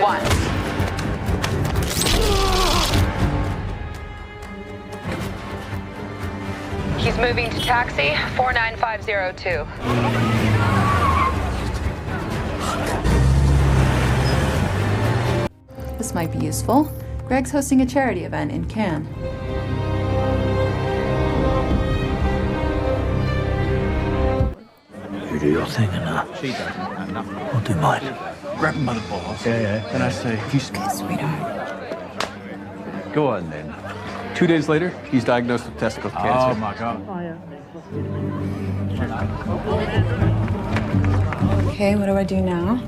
once. He's moving to taxi 49502. This might be useful. Greg's hosting a charity event in Cannes. You do your thing and She does. I'll do mine. Grab him by the balls. Yeah. Then I say, Okay, sweetheart. go on then. 2 days later, he's diagnosed with testicle cancer. Oh my God. Okay, what do I do now?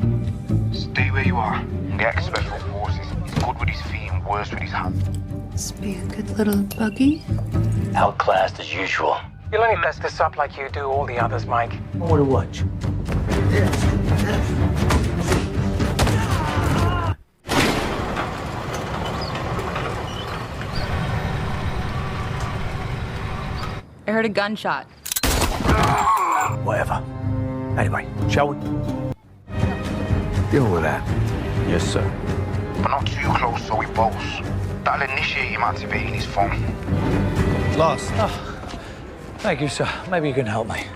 Stay where you are. Get special forces. He's good with his feet and worse with his hands. This be a good little buggy. Outclassed as usual. You'll only mess this up like you do all the others, Mike. More to watch. I heard a gunshot. Whatever. Anyway, shall we? Deal with that. Yes, sir. But not too close so he bolts. That'll initiate him activating his phone. Lost. Oh, thank you, sir. Maybe you can help me.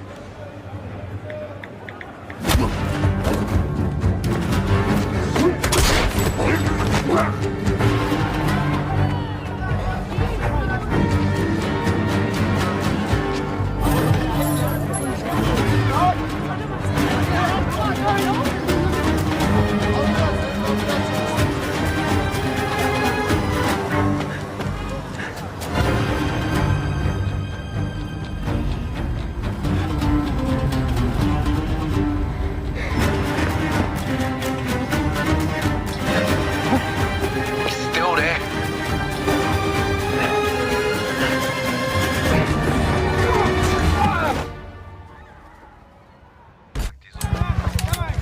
He's still there.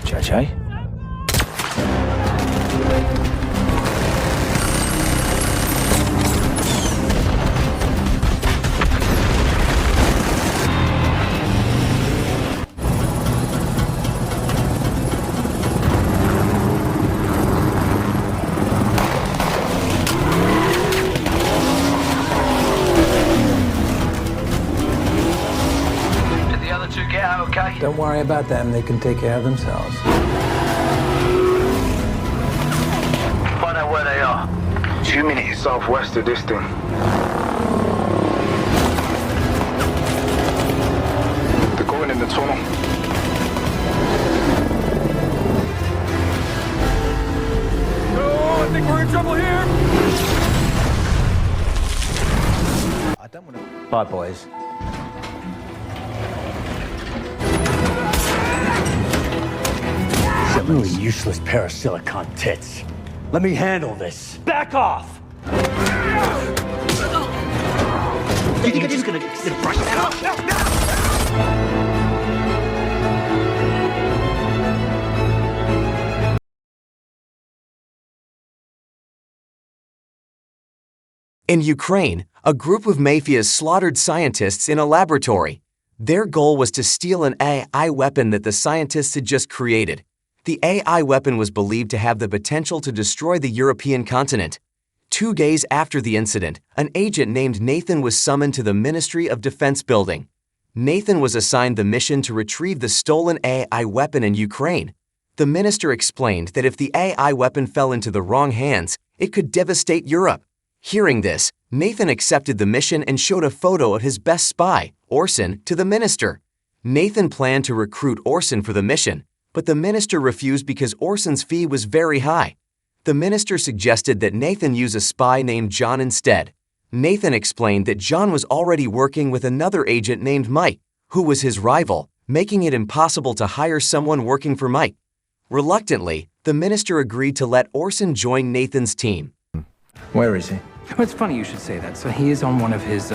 JJ? Did the other two get out okay? Don't worry about them. They can take care of themselves. Find out where they are. 2 minutes southwest of this thing. They're going in the tunnel. Oh, I think we're in trouble here. I don't want to... Bye, boys. It's a really useless pair of silicon tits. Let me handle this. Back off! You think I'm just gonna brush that off? In Ukraine, a group of mafias slaughtered scientists in a laboratory. Their goal was to steal an AI weapon that the scientists had just created. The AI weapon was believed to have the potential to destroy the European continent. 2 days after the incident, an agent named Nathan was summoned to the Ministry of Defense building. Nathan was assigned the mission to retrieve the stolen AI weapon in Ukraine. The minister explained that if the AI weapon fell into the wrong hands, it could devastate Europe. Hearing this, Nathan accepted the mission and showed a photo of his best spy, Orson, to the minister. Nathan planned to recruit Orson for the mission, but the minister refused because Orson's fee was very high. The minister suggested that Nathan use a spy named John instead. Nathan explained that John was already working with another agent named Mike, who was his rival, making it impossible to hire someone working for Mike. Reluctantly, the minister agreed to let Orson join Nathan's team. Where is he? Well, it's funny you should say that. So he is on one of his,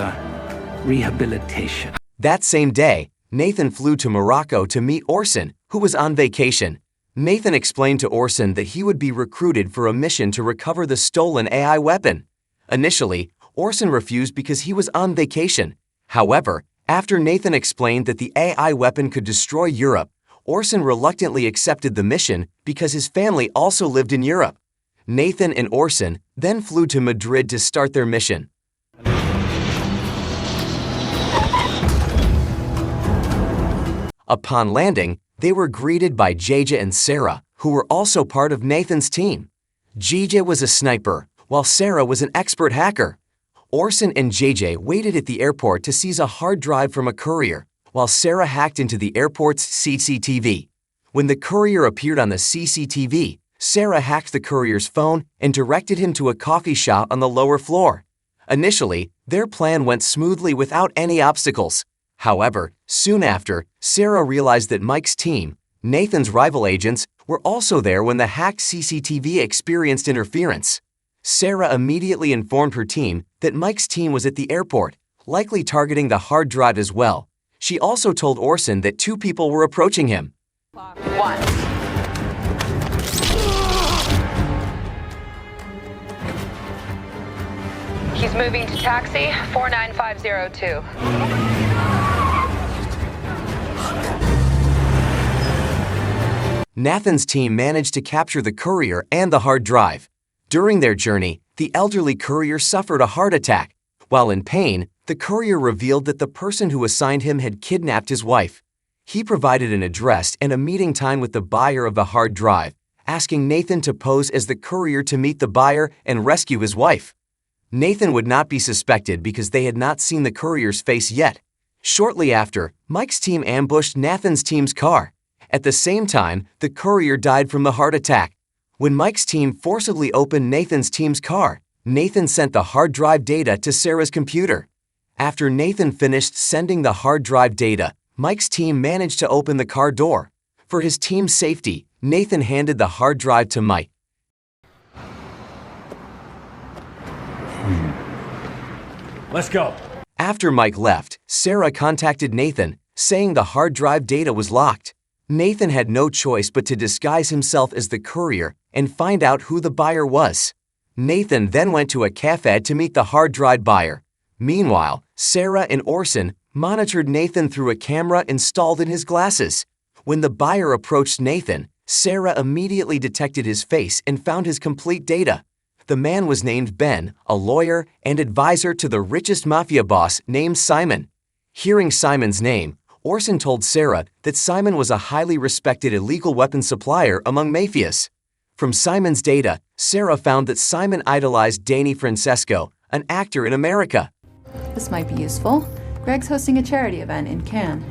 rehabilitation. That same day, Nathan flew to Morocco to meet Orson, who was on vacation. Nathan explained to Orson that he would be recruited for a mission to recover the stolen AI weapon. Initially, Orson refused because he was on vacation. However, after Nathan explained that the AI weapon could destroy Europe, Orson reluctantly accepted the mission because his family also lived in Europe. Nathan and Orson then flew to Madrid to start their mission. Upon landing, they were greeted by Jaja and Sarah, who were also part of Nathan's team. Jaja was a sniper, while Sarah was an expert hacker. Orson and JJ waited at the airport to seize a hard drive from a courier, while Sarah hacked into the airport's CCTV. When the courier appeared on the CCTV, Sarah hacked the courier's phone and directed him to a coffee shop on the lower floor. Initially, their plan went smoothly without any obstacles. However, soon after, Sarah realized that Mike's team, Nathan's rival agents, were also there when the hacked CCTV experienced interference. Sarah immediately informed her team that Mike's team was at the airport, likely targeting the hard drive as well. She also told Orson that two people were approaching him. One. He's moving to taxi 49502. Nathan's team managed to capture the courier and the hard drive. During their journey, the elderly courier suffered a heart attack. While in pain, the courier revealed that the person who assigned him had kidnapped his wife. He provided an address and a meeting time with the buyer of the hard drive, asking Nathan to pose as the courier to meet the buyer and rescue his wife. Nathan would not be suspected because they had not seen the courier's face yet. Shortly after, Mike's team ambushed Nathan's team's car. At the same time, the courier died from the heart attack. When Mike's team forcibly opened Nathan's team's car, Nathan sent the hard drive data to Sarah's computer. After Nathan finished sending the hard drive data, Mike's team managed to open the car door. For his team's safety, Nathan handed the hard drive to Mike. Let's go. After Mike left, Sarah contacted Nathan, saying the hard drive data was locked. Nathan had no choice but to disguise himself as the courier and find out who the buyer was. Nathan then went to a cafe to meet the hard drive buyer. Meanwhile, Sarah and Orson monitored Nathan through a camera installed in his glasses. When the buyer approached Nathan, Sarah immediately detected his face and found his complete data. The man was named Ben, a lawyer and advisor to the richest mafia boss named Simon. Hearing Simon's name, Orson told Sarah that Simon was a highly respected illegal weapons supplier among mafias. From Simon's data, Sarah found that Simon idolized Danny Francesco, an actor in America. This might be useful. Greg's hosting a charity event in Cannes.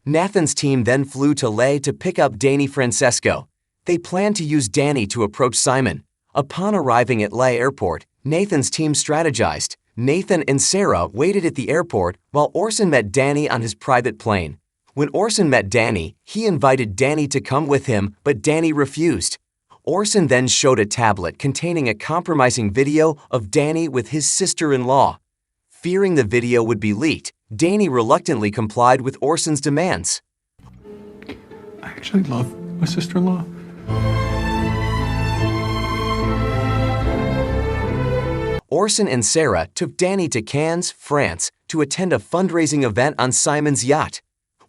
Nathan's team then flew to Leh to pick up Danny Francesco. They planned to use Danny to approach Simon. Upon arriving at Leh Airport, Nathan's team strategized. Nathan and Sarah waited at the airport while Orson met Danny on his private plane. When Orson met Danny, he invited Danny to come with him, but Danny refused. Orson then showed a tablet containing a compromising video of Danny with his sister-in-law. Fearing the video would be leaked, Danny reluctantly complied with Orson's demands. I actually love my sister-in-law. Orson and Sarah took Danny to Cannes, France, to attend a fundraising event on Simon's yacht.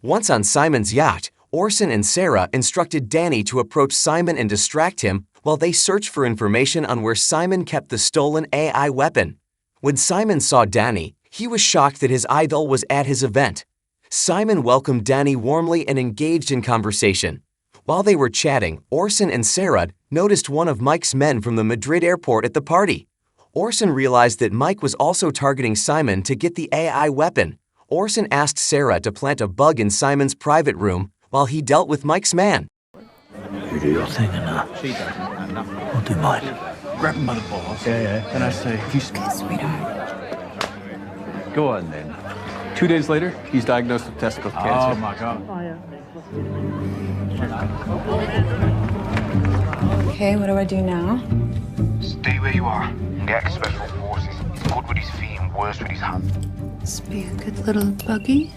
Once on Simon's yacht, Orson and Sarah instructed Danny to approach Simon and distract him while they searched for information on where Simon kept the stolen AI weapon. When Simon saw Danny, he was shocked that his idol was at his event. Simon welcomed Danny warmly and engaged in conversation. While they were chatting, Orson and Sarah noticed one of Mike's men from the Madrid airport at the party. Orson realized that Mike was also targeting Simon to get the AI weapon. Orson asked Sarah to plant a bug in Simon's private room while he dealt with Mike's man. You do your thing and I'll do mine. Grab him by the balls. Yeah. And I say, Sweetheart. go on then. 2 days later, he's diagnosed with testicle cancer. Oh my God. Okay, what do I do now? Stay where you are and get special forces. He's good with his feet and worse with his hands. Just be a good little buggy.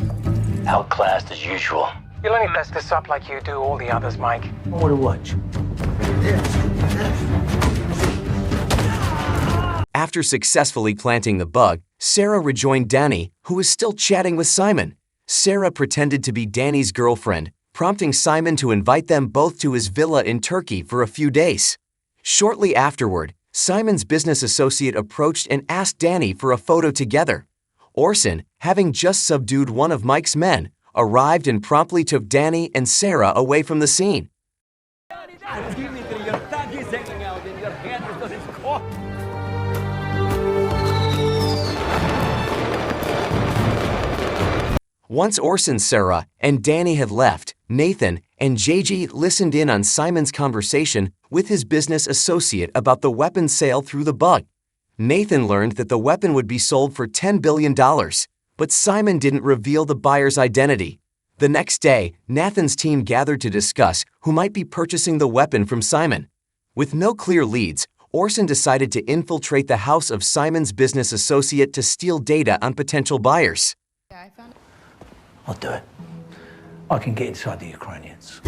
Outclassed as usual. You'll only mess this up like you do all the others, Mike. What to watch? After successfully planting the bug, Sarah rejoined Danny, who was still chatting with Simon. Sarah pretended to be Danny's girlfriend, prompting Simon to invite them both to his villa in Turkey for a few days. Shortly afterward, Simon's business associate approached and asked Danny for a photo together. Orson, having just subdued one of Mike's men, arrived and promptly took Danny and Sarah away from the scene. Once Orson, Sarah, and Danny had left, Nathan and JG listened in on Simon's conversation with his business associate about the weapon sale through the bug. Nathan learned that the weapon would be sold for $10 billion, but Simon didn't reveal the buyer's identity. The next day, Nathan's team gathered to discuss who might be purchasing the weapon from Simon. With no clear leads, Orson decided to infiltrate the house of Simon's business associate to steal data on potential buyers. I'll do it. I can get inside the Ukrainians.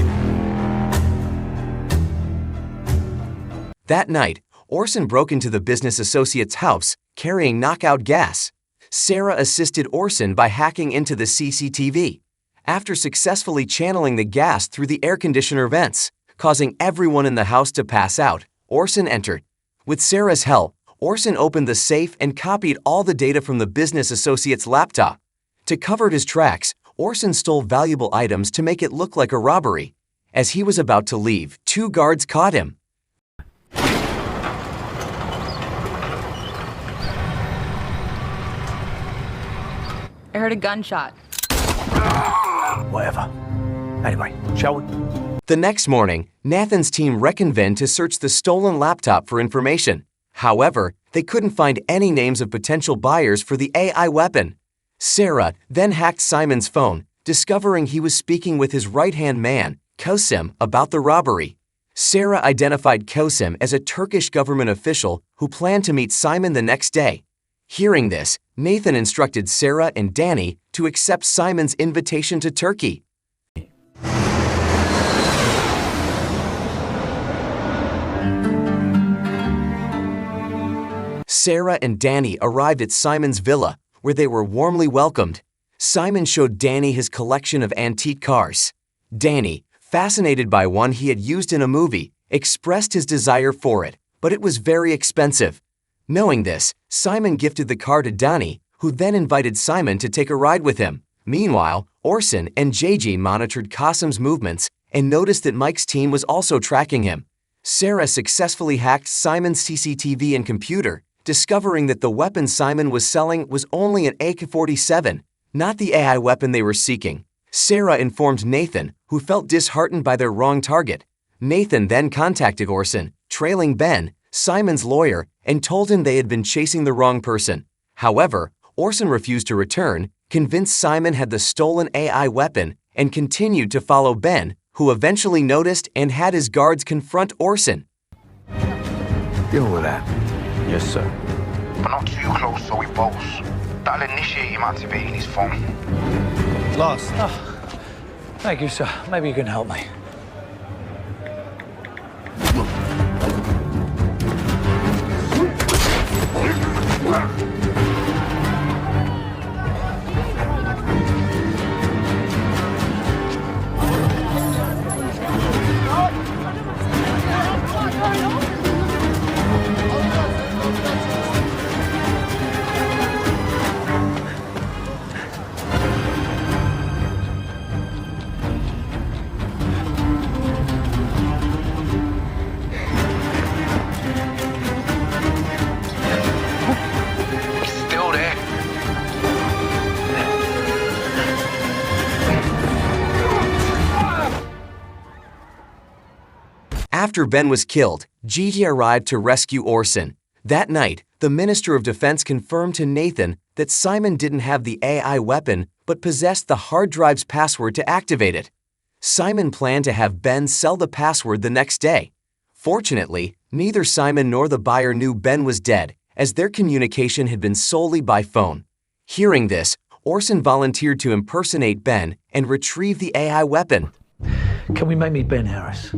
That night, Orson broke into the business associate's house, carrying knockout gas. Sarah assisted Orson by hacking into the CCTV. After successfully channeling the gas through the air conditioner vents, causing everyone in the house to pass out, Orson entered. With Sarah's help, Orson opened the safe and copied all the data from the business associate's laptop. To cover his tracks, Orson stole valuable items to make it look like a robbery. As he was about to leave, 2 guards caught him. I heard a gunshot. Whatever. Anyway, shall we? The next morning, Nathan's team reconvened to search the stolen laptop for information. However, they couldn't find any names of potential buyers for the AI weapon. Sarah then hacked Simon's phone, discovering he was speaking with his right-hand man, Kosim, about the robbery. Sarah identified Kosim as a Turkish government official who planned to meet Simon the next day. Hearing this, Nathan instructed Sarah and Danny to accept Simon's invitation to Turkey. Sarah and Danny arrived at Simon's villa, where they were warmly welcomed. Simon showed Danny his collection of antique cars. Danny, fascinated by one he had used in a movie, expressed his desire for it, but it was very expensive. Knowing this, Simon gifted the car to Danny, who then invited Simon to take a ride with him. Meanwhile, Orson and JG monitored Qasim's movements and noticed that Mike's team was also tracking him. Sarah successfully hacked Simon's CCTV and computer, discovering that the weapon Simon was selling was only an AK-47, not the AI weapon they were seeking. Sarah informed Nathan, who felt disheartened by their wrong target. Nathan then contacted Orson, trailing Ben, Simon's lawyer, and told him they had been chasing the wrong person. However, Orson refused to return, convinced Simon had the stolen AI weapon, and continued to follow Ben, who eventually noticed and had his guards confront Orson. Deal with that. Yes, sir. But not too close so he bolts. That'll initiate him activating his phone. Lost. Oh, thank you, sir. Maybe you can help me. After Ben was killed, Gigi arrived to rescue Orson. That night, the Minister of Defense confirmed to Nathan that Simon didn't have the AI weapon but possessed the hard drive's password to activate it. Simon planned to have Ben sell the password the next day. Fortunately, neither Simon nor the buyer knew Ben was dead, as their communication had been solely by phone. Hearing this, Orson volunteered to impersonate Ben and retrieve the AI weapon. Can we make me Ben Harris?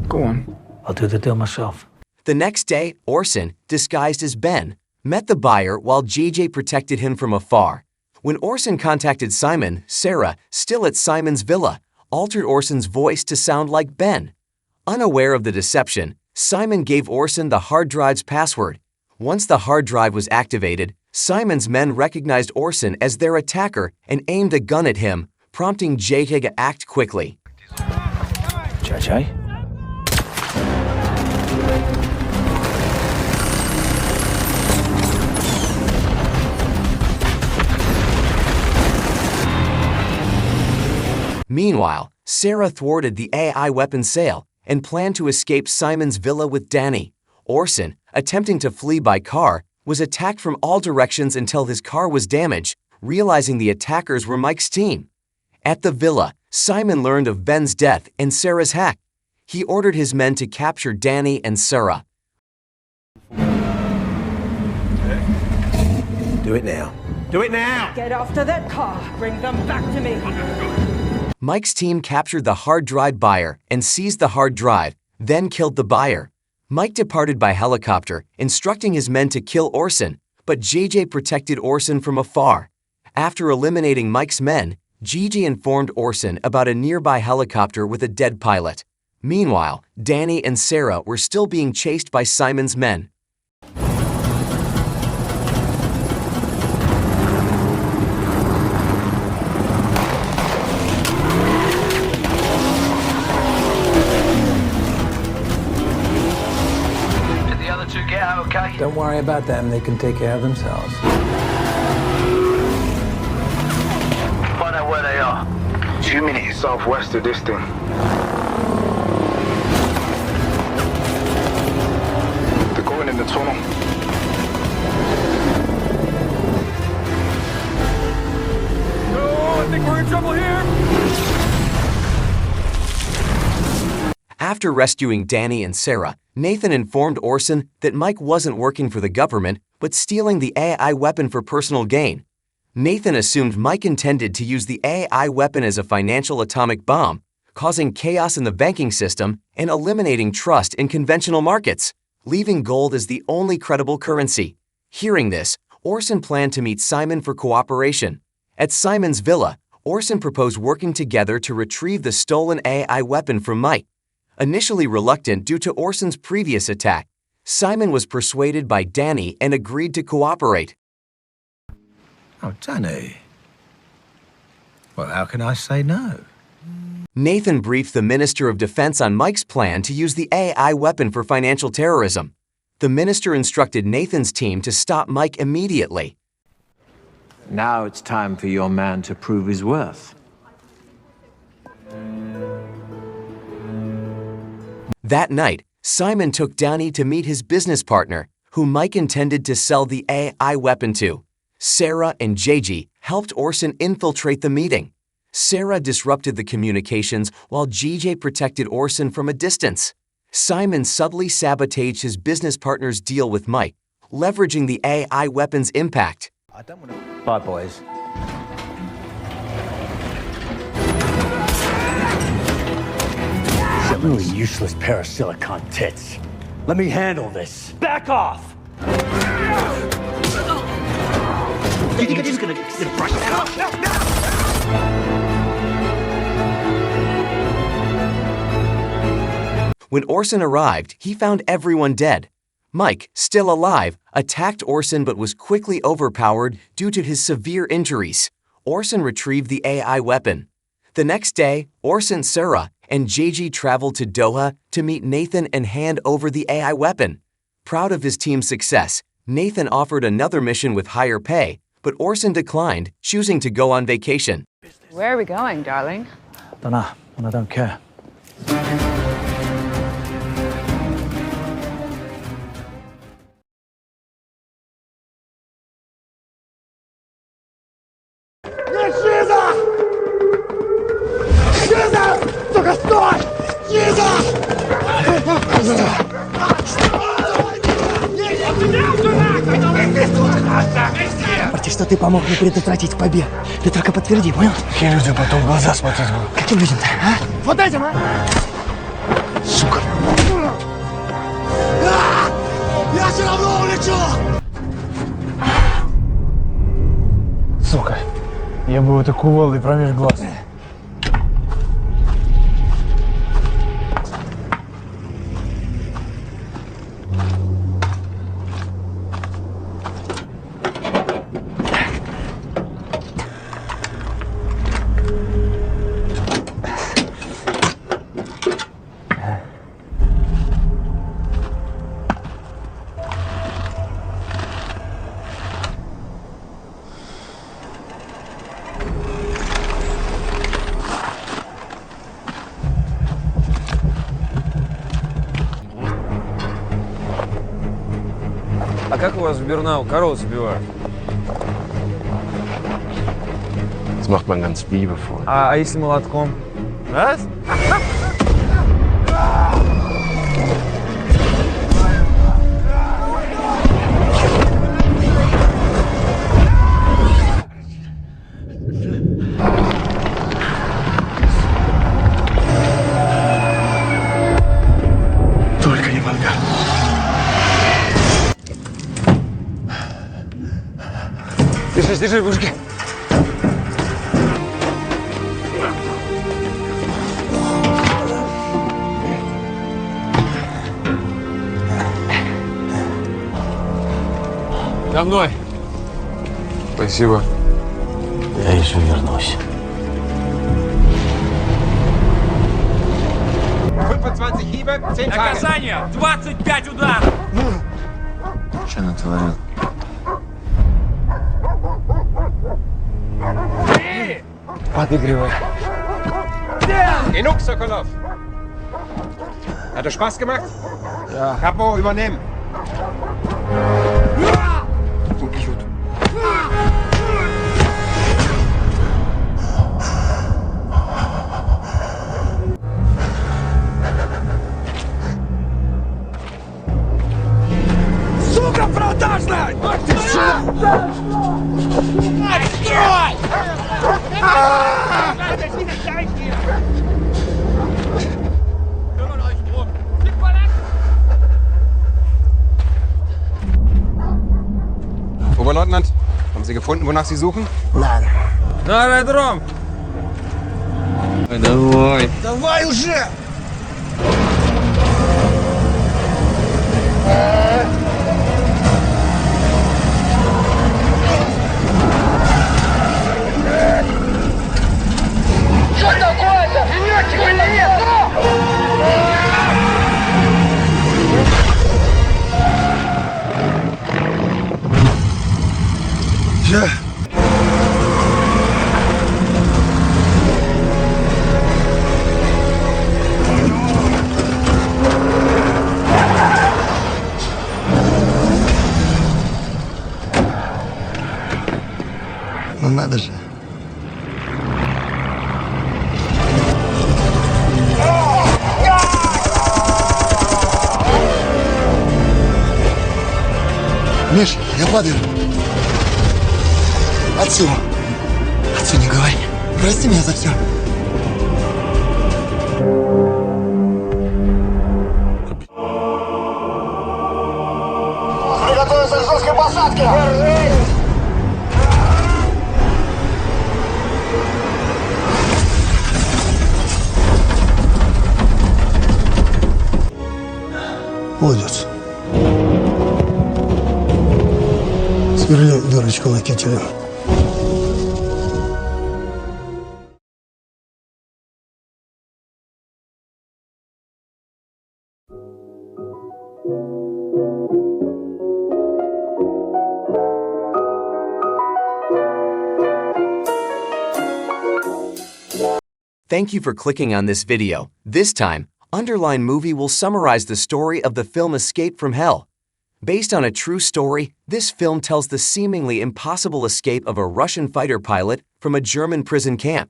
Go on. I'll do the deal myself. The next day, Orson, disguised as Ben, met the buyer while JJ protected him from afar. When Orson contacted Simon, Sarah, still at Simon's villa, altered Orson's voice to sound like Ben. Unaware of the deception, Simon gave Orson the hard drive's password. Once the hard drive was activated, Simon's men recognized Orson as their attacker and aimed a gun at him, prompting JJ to act quickly. JJ? Meanwhile, Sarah thwarted the AI weapon sale and planned to escape Simon's villa with Danny. Orson, attempting to flee by car, was attacked from all directions until his car was damaged, realizing the attackers were Mike's team. At the villa, Simon learned of Ben's death and Sarah's hack. He ordered his men to capture Danny and Sarah. Do it now. Do it now! Get after that car. Bring them back to me. Mike's team captured the hard drive buyer and seized the hard drive, then killed the buyer. Mike departed by helicopter, instructing his men to kill Orson, but JJ protected Orson from afar. After eliminating Mike's men, JJ informed Orson about a nearby helicopter with a dead pilot. Meanwhile, Danny and Sarah were still being chased by Simon's men. Okay. Don't worry about them, they can take care of themselves. Find out where they are. 2 minutes southwest of this thing. They're going in the tunnel. Oh, I think we're in trouble here. After rescuing Danny and Sarah, Nathan informed Orson that Mike wasn't working for the government, but stealing the AI weapon for personal gain. Nathan assumed Mike intended to use the AI weapon as a financial atomic bomb, causing chaos in the banking system and eliminating trust in conventional markets, leaving gold as the only credible currency. Hearing this, Orson planned to meet Simon for cooperation. At Simon's villa, Orson proposed working together to retrieve the stolen AI weapon from Mike. Initially reluctant due to Orson's previous attack, Simon was persuaded by Danny and agreed to cooperate. Oh, Danny. Well, how can I say no? Nathan briefed the Minister of Defense on Mike's plan to use the AI weapon for financial terrorism. The minister instructed Nathan's team to stop Mike immediately. Now it's time for your man to prove his worth. That night, Simon took Danny to meet his business partner, who Mike intended to sell the AI weapon to. Sarah and JJ helped Orson infiltrate the meeting. Sarah disrupted the communications while JJ protected Orson from a distance. Simon subtly sabotaged his business partner's deal with Mike, leveraging the AI weapon's impact. Bye, boys. It's a really useless pair of silicon tits. Let me handle this. Back off! You think I'm just gonna brush that off? When Orson arrived, he found everyone dead. Mike, still alive, attacked Orson but was quickly overpowered due to his severe injuries. Orson retrieved the AI weapon. The next day, Orson, Sarah, and JJ traveled to Doha to meet Nathan and hand over the AI weapon. Proud of his team's success, Nathan offered another mission with higher pay, but Orson declined, choosing to go on vacation. Where are we going, darling? Dunno, and I don't care. Парти, что ты помог мне предотвратить побег. Ты только подтверди, понял? Какие людям потом в глаза смотреть будут? Каким людям-то, а? Вот этим, а? Сука! Я все равно улечу! Сука! Я бы его так кувалдой промеж глаз. А как у вас в Бернау коров забивают? Das macht man ganz liebevoll. А если молотком? Was? Только не мanga. Держись, держи, мужики. За мной. Спасибо. Я еще вернусь. Наказание! 25 ударов! Что натворил? Подыгрывай. Genug, Sokolov! Hat es Spaß gemacht? Ja. Capo, übernehmen! Убьют. Сука продажная! Ты что? Открой! Kümmert euch drum! Oberleutnant, haben Sie gefunden, wonach Sie suchen? Nein. На аэродром! Давай. Давай уже! Что такое-то? Меняйте гранит! Я... Ну надо же. Миш, я падаю. Отцу. Отцу не говори. Прости меня за все. Приготовиться к жесткой посадке. Молодец. Сверни дырочку на кителе. Thank you for clicking on this video. This time, Underline Movie will summarize the story of the film Escape from Hell. Based on a true story, this film tells the seemingly impossible escape of a Russian fighter pilot from a German prison camp.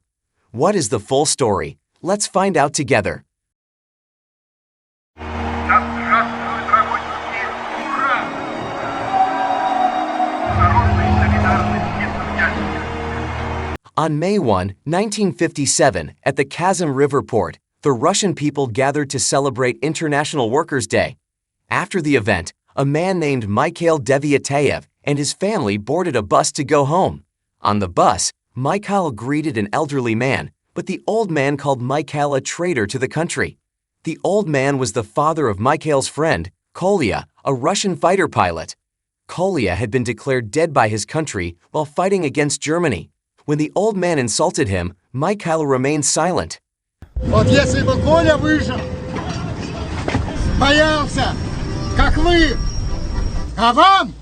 What is the full story? Let's find out together. On May 1, 1957, at the Kazan River port, the Russian people gathered to celebrate International Workers' Day. After the event, a man named Mikhail Deviateyev and his family boarded a bus to go home. On the bus, Mikhail greeted an elderly man, but the old man called Mikhail a traitor to the country. The old man was the father of Mikhail's friend, Kolya, a Russian fighter pilot. Kolya had been declared dead by his country while fighting against Germany. When the old man insulted him, Mikhail remained silent. Вот если бы Коля выжил, боялся, как вы, а вам?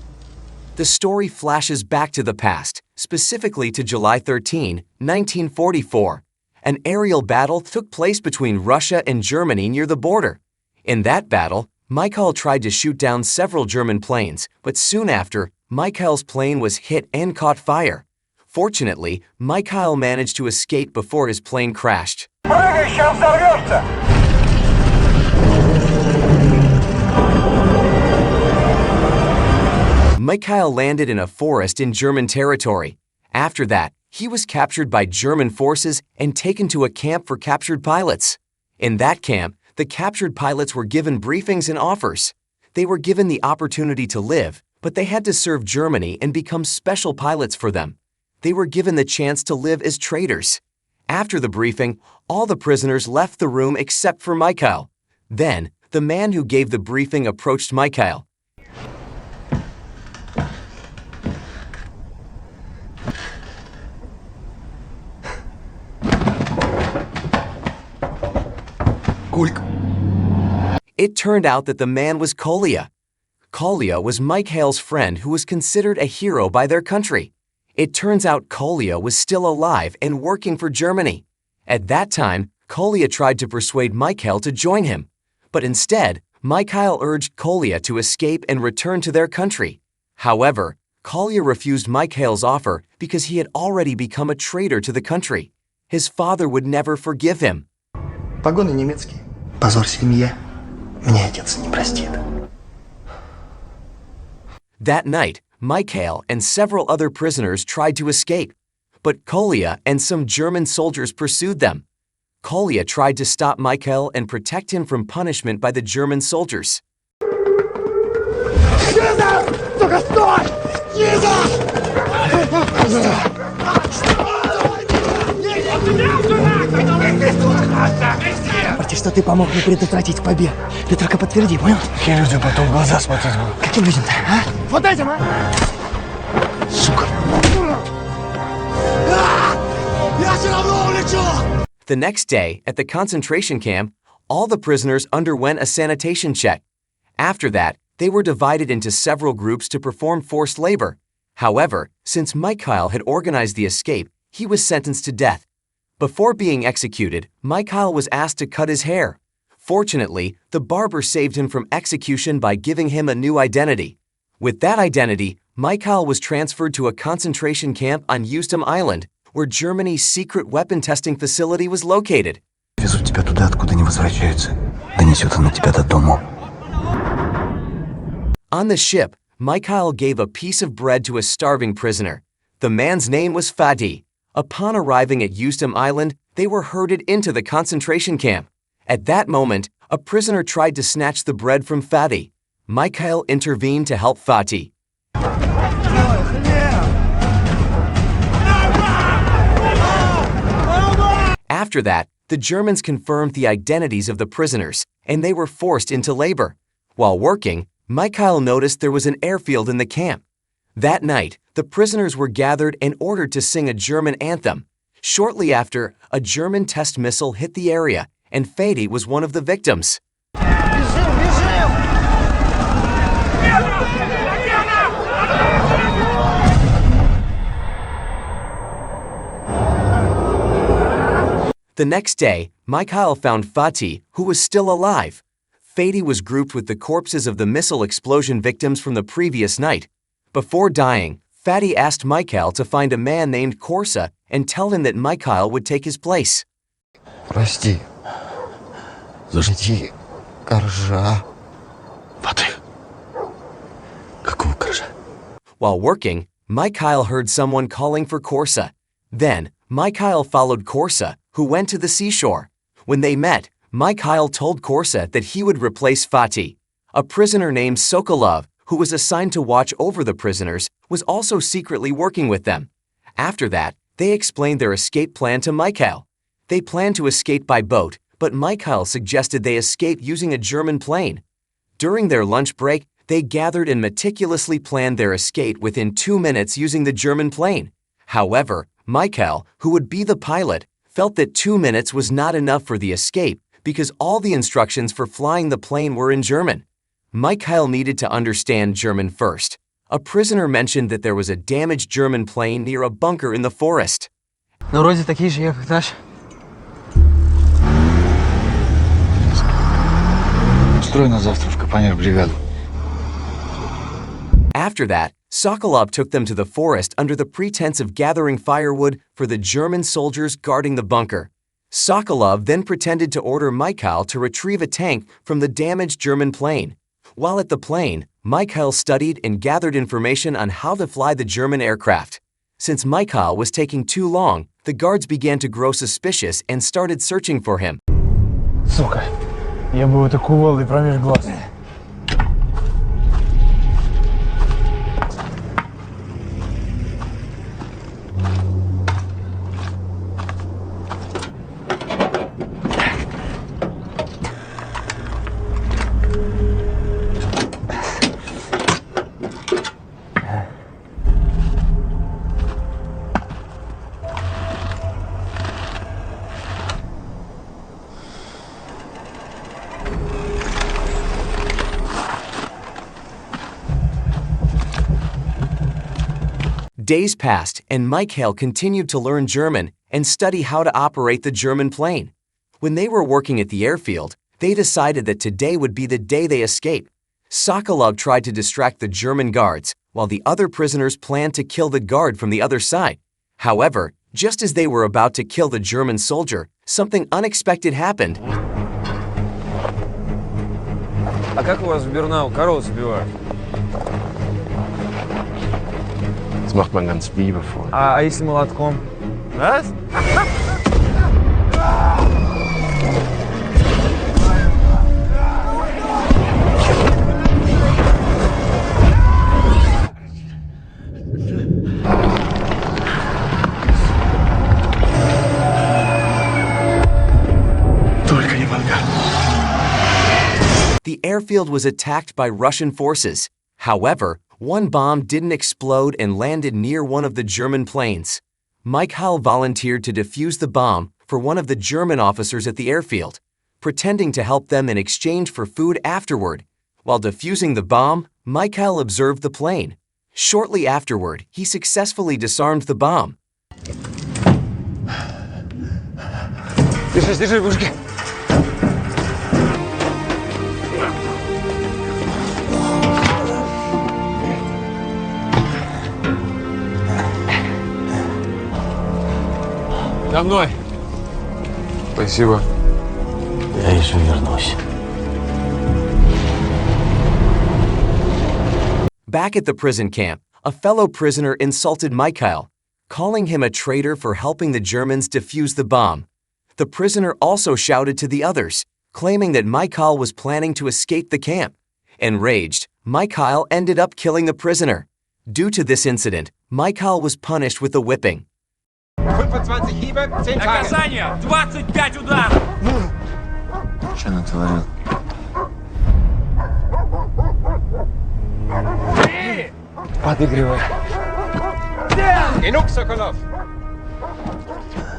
The story flashes back to the past, specifically to July 13, 1944. An aerial battle took place between Russia and Germany near the border. In that battle, Michael tried to shoot down several German planes, but soon after, Michael's plane was hit and caught fire. Fortunately, Michael managed to escape before his plane crashed. Michael landed in a forest in German territory. After that, he was captured by German forces and taken to a camp for captured pilots. In that camp, the captured pilots were given briefings and offers. They were given the opportunity to live, but they had to serve Germany and become special pilots for them. They were given the chance to live as traitors. After the briefing, all the prisoners left the room except for Michael. Then, the man who gave the briefing approached Michael. It turned out that the man was Kolya. Kolya was Michael's friend who was considered a hero by their country. It turns out Kolya was still alive and working for Germany. At that time, Kolya tried to persuade Michael to join him. But instead, Michael urged Kolya to escape and return to their country. However, Kolya refused Michael's offer because he had already become a traitor to the country. His father would never forgive him. Погоны немецкие. Позор семье. Мне отец не простит. That night, Michael and several other prisoners tried to escape, but Kolya and some German soldiers pursued them. Kolya tried to stop Michael and protect him from punishment by the German soldiers. Парти, что ты помог мне предотвратить побег. Ты только подтверди, понял? Каким людям потом в глаза смотреть буду? Каким людям-то, а? Вот этим, а? Сука. Я все равно улечу! The next day, at the concentration camp, all the prisoners underwent a sanitation check. After that, they were divided into several groups to perform forced labor. However, since Michael had organized the escape, he was sentenced to death. Before being executed, Michael was asked to cut his hair. Fortunately, the barber saved him from execution by giving him a new identity. With that identity, Michael was transferred to a concentration camp on Euston Island, where Germany's secret weapon testing facility was located. Везут тебя туда, откуда не возвращаются. Донесет она тебя до дому. On the ship, Michael gave a piece of bread to a starving prisoner. The man's name was Fadi. Upon arriving at Euston Island, they were herded into the concentration camp. At that moment, a prisoner tried to snatch the bread from Fadi. Michael intervened to help Fadi. After that, the Germans confirmed the identities of the prisoners, and they were forced into labor. While working, Michael noticed there was an airfield in the camp. That night, the prisoners were gathered and ordered to sing a German anthem. Shortly after, a German test missile hit the area, and Fadi was one of the victims. The next day, Michael found Fati, who was still alive. Fadi was grouped with the corpses of the missile explosion victims from the previous night. Before dying, Fadi asked Michael to find a man named Corsa and tell him that Michael would take his place. Прости. Зажди, коржа. Воды. Какого коржа? While working, Michael heard someone calling for Corsa. Then, Michael followed Corsa, who went to the seashore. When they met, Michael told Corsa that he would replace Fati. A prisoner named Sokolov, who was assigned to watch over the prisoners, was also secretly working with them. After that, they explained their escape plan to Michael. They planned to escape by boat, but Michael suggested they escape using a German plane. During their lunch break, they gathered and meticulously planned their escape within 2 minutes using the German plane. However, Michael, who would be the pilot, felt that 2 minutes was not enough for the escape because all the instructions for flying the plane were in German. Michael needed to understand German first. A prisoner mentioned that there was a damaged German plane near a bunker in the forest. Ну, вроде такие же, как наш. Устрой на завтра в понять бригаду. After that, Sokolov took them to the forest under the pretense of gathering firewood for the German soldiers guarding the bunker. Sokolov then pretended to order Mikhail to retrieve a tank from the damaged German plane. While at the plane, Mikhail studied and gathered information on how to fly the German aircraft. Since Mikhail was taking too long, the guards began to grow suspicious and started searching for him. Сука, я бы вот кувалдой промеж глаз. Days passed, and Mikhail continued to learn German and study how to operate the German plane. When they were working at the airfield, they decided that today would be the day they escape. Sokolov tried to distract the German guards, while the other prisoners planned to kill the guard from the other side. However, just as they were about to kill the German soldier, something unexpected happened. А как у вас в Бернау коров забивают? Das macht man ganz liebevoll. А если молотком? Was? Только не мангал. The airfield was attacked by Russian forces. However, one bomb didn't explode and landed near one of the German planes. Mikhail volunteered to defuse the bomb for one of the German officers at the airfield, pretending to help them in exchange for food afterward. While defusing the bomb, Mikhail observed the plane. Shortly afterward, he successfully disarmed the bomb. Держись, держи, мужики. За мной. Спасибо. Я еще вернусь. Back at the prison camp, a fellow prisoner insulted Mikhail, calling him a traitor for helping the Germans defuse the bomb. The prisoner also shouted to the others, claiming that Mikhail was planning to escape the camp. Enraged, Mikhail ended up killing the prisoner. Due to this incident, Mikhail was punished with a whipping. 25 Hiebe, 10 Tage. Наказание, 25 ударов. Что натворил? Подыгрывай. Genug, Sokolov.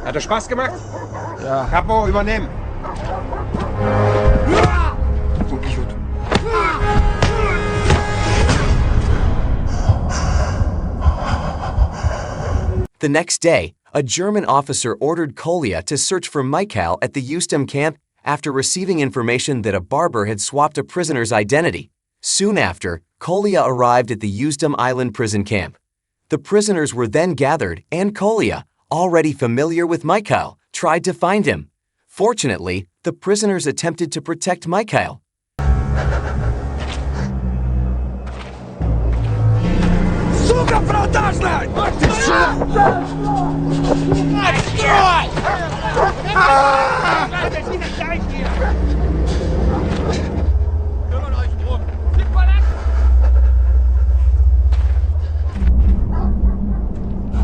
Hat er Spaß gemacht? Ja. Capo, übernehmen. Убьют. The next day, a German officer ordered Kolya to search for Mikhail at the Eustem camp after receiving information that a barber had swapped a prisoner's identity. Soon after, Kolya arrived at the Eustem Island prison camp. The prisoners were then gathered, and Kolya, already familiar with Mikhail, tried to find him. Fortunately, the prisoners attempted to protect Mikhail. Сука продажная!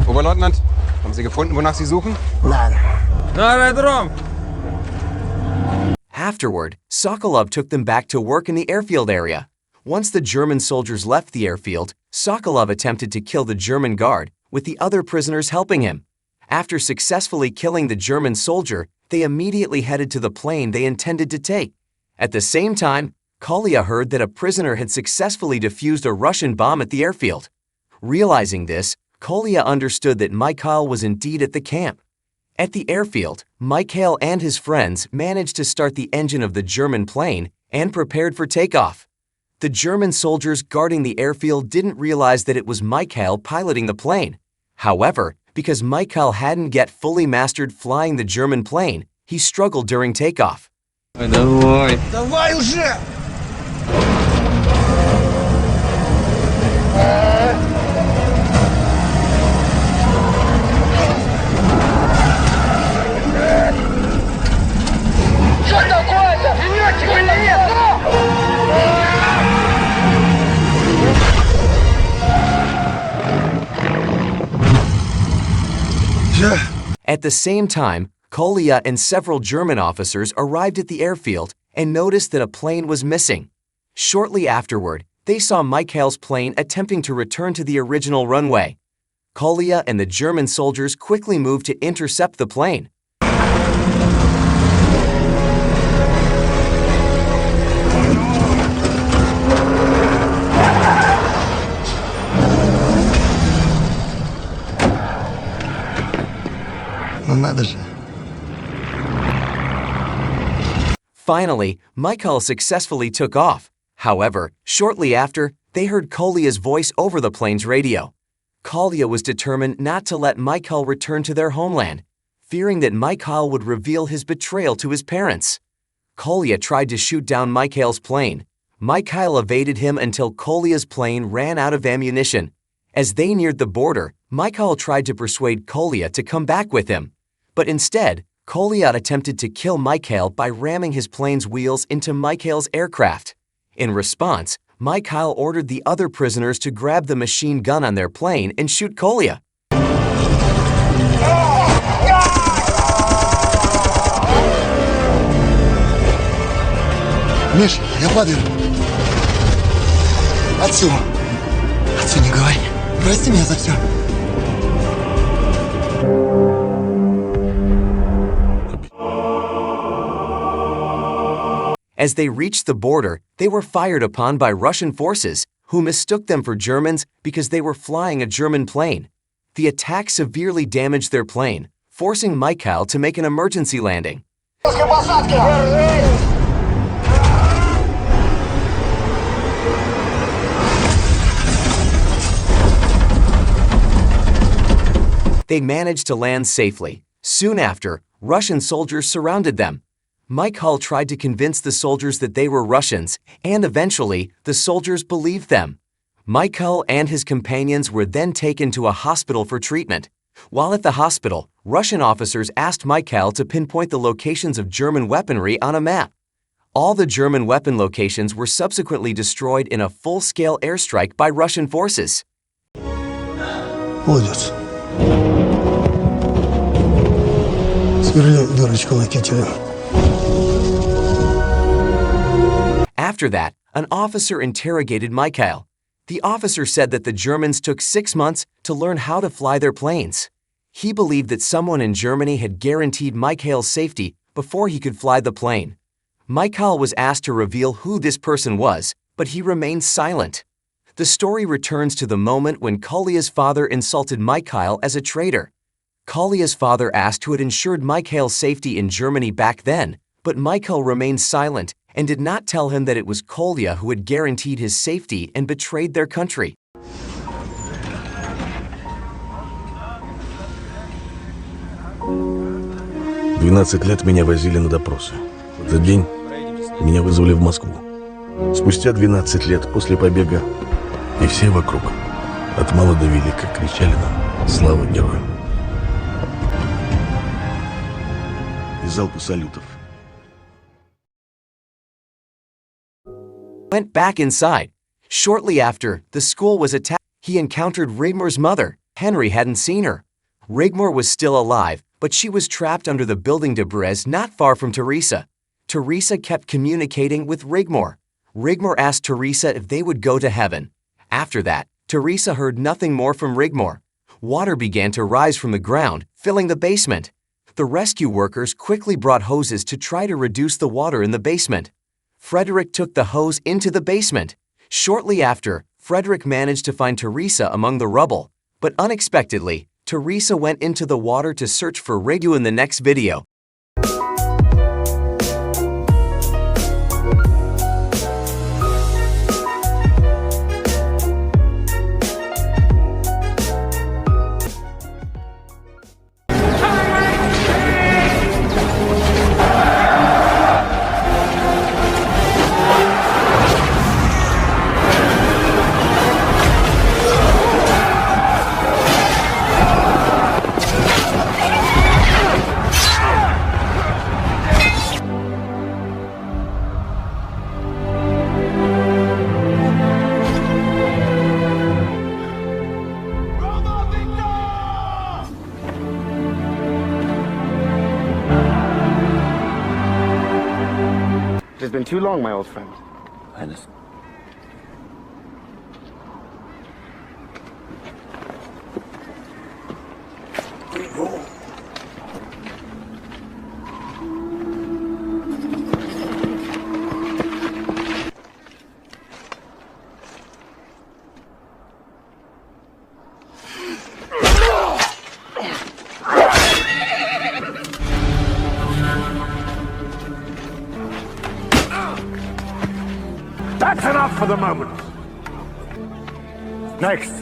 Oberleutnant, haben Sie gefunden, wonach Sie suchen? Nein. На аэродром! Afterward, Sokolov took them back to work in the airfield area. Once the German soldiers left the airfield, Sokolov attempted to kill the German guard, with the other prisoners helping him. After successfully killing the German soldier, they immediately headed to the plane they intended to take. At the same time, Kolya heard that a prisoner had successfully defused a Russian bomb at the airfield. Realizing this, Kolya understood that Mikhail was indeed at the camp. At the airfield, Mikhail and his friends managed to start the engine of the German plane and prepared for takeoff. The German soldiers guarding the airfield didn't realize that it was Mikhail piloting the plane. However, because Mikhail hadn't yet fully mastered flying the German plane, he struggled during takeoff. Давай! Давай уже! Что такое-то? Летчик или нет? At the same time, Kolya and several German officers arrived at the airfield and noticed that a plane was missing. Shortly afterward, they saw Mikhail's plane attempting to return to the original runway. Kolya and the German soldiers quickly moved to intercept the plane. Ну надо же. Finally, Mikhail successfully took off. However, shortly after, they heard Kolya's voice over the plane's radio. Kolya was determined not to let Mikhail return to their homeland, fearing that Mikhail would reveal his betrayal to his parents. Kolya tried to shoot down Mikhail's plane. Mikhail evaded him until Kolya's plane ran out of ammunition. As they neared the border, Mikhail tried to persuade Kolya to come back with him. But instead, Kolya attempted to kill Mikhail by ramming his plane's wheels into Mikhail's aircraft. In response, Mikhail ordered the other prisoners to grab the machine gun on their plane and shoot Kolya. Миша, я падаю. Отцу. Отцу не говори. Прости меня за все. As they reached the border, they were fired upon by Russian forces, who mistook them for Germans because they were flying a German plane. The attack severely damaged their plane, forcing Mikhail to make an emergency landing. They managed to land safely. Soon after, Russian soldiers surrounded them. Mikhail tried to convince the soldiers that they were Russians, and eventually, the soldiers believed them. Mikhail and his companions were then taken to a hospital for treatment. While at the hospital, Russian officers asked Mikhail to pinpoint the locations of German weaponry on a map. All the German weapon locations were subsequently destroyed in a full-scale airstrike by Russian forces. Молодец. Сверни дырочку на кителе. After that, an officer interrogated Mikhail. The officer said that the Germans took 6 months to learn how to fly their planes. He believed that someone in Germany had guaranteed Mikhail's safety before he could fly the plane. Mikhail was asked to reveal who this person was, but he remained silent. The story returns to the moment when Kolya's father insulted Mikhail as a traitor. Kolya's father asked who had ensured Mikhail's safety in Germany back then, but Mikhail remained silent and did not tell him that it was Kolya who had guaranteed his safety and betrayed their country. «12 лет меня возили на допросы. В этот день меня вызвали в Москву. Спустя 12 лет после побега и все вокруг от мала до велика кричали нам «Слава героям!» и залпы салютов. Went back inside. Shortly after, the school was attacked. He encountered Rigmor's mother. Henry hadn't seen her. Rigmor was still alive, but she was trapped under the building debris not far from Teresa. Teresa kept communicating with Rigmor. Rigmor asked Teresa if they would go to heaven. After that, Teresa heard nothing more from Rigmor. Water began to rise from the ground, filling the basement. The rescue workers quickly brought hoses to try to reduce the water in the basement. Frederick took the hose into the basement. Shortly after, Frederick managed to find Teresa among the rubble. But unexpectedly, Teresa went into the water to search for Rigmor in the next video. has been too long, my old friend. Highness. That's enough for the moment. Next.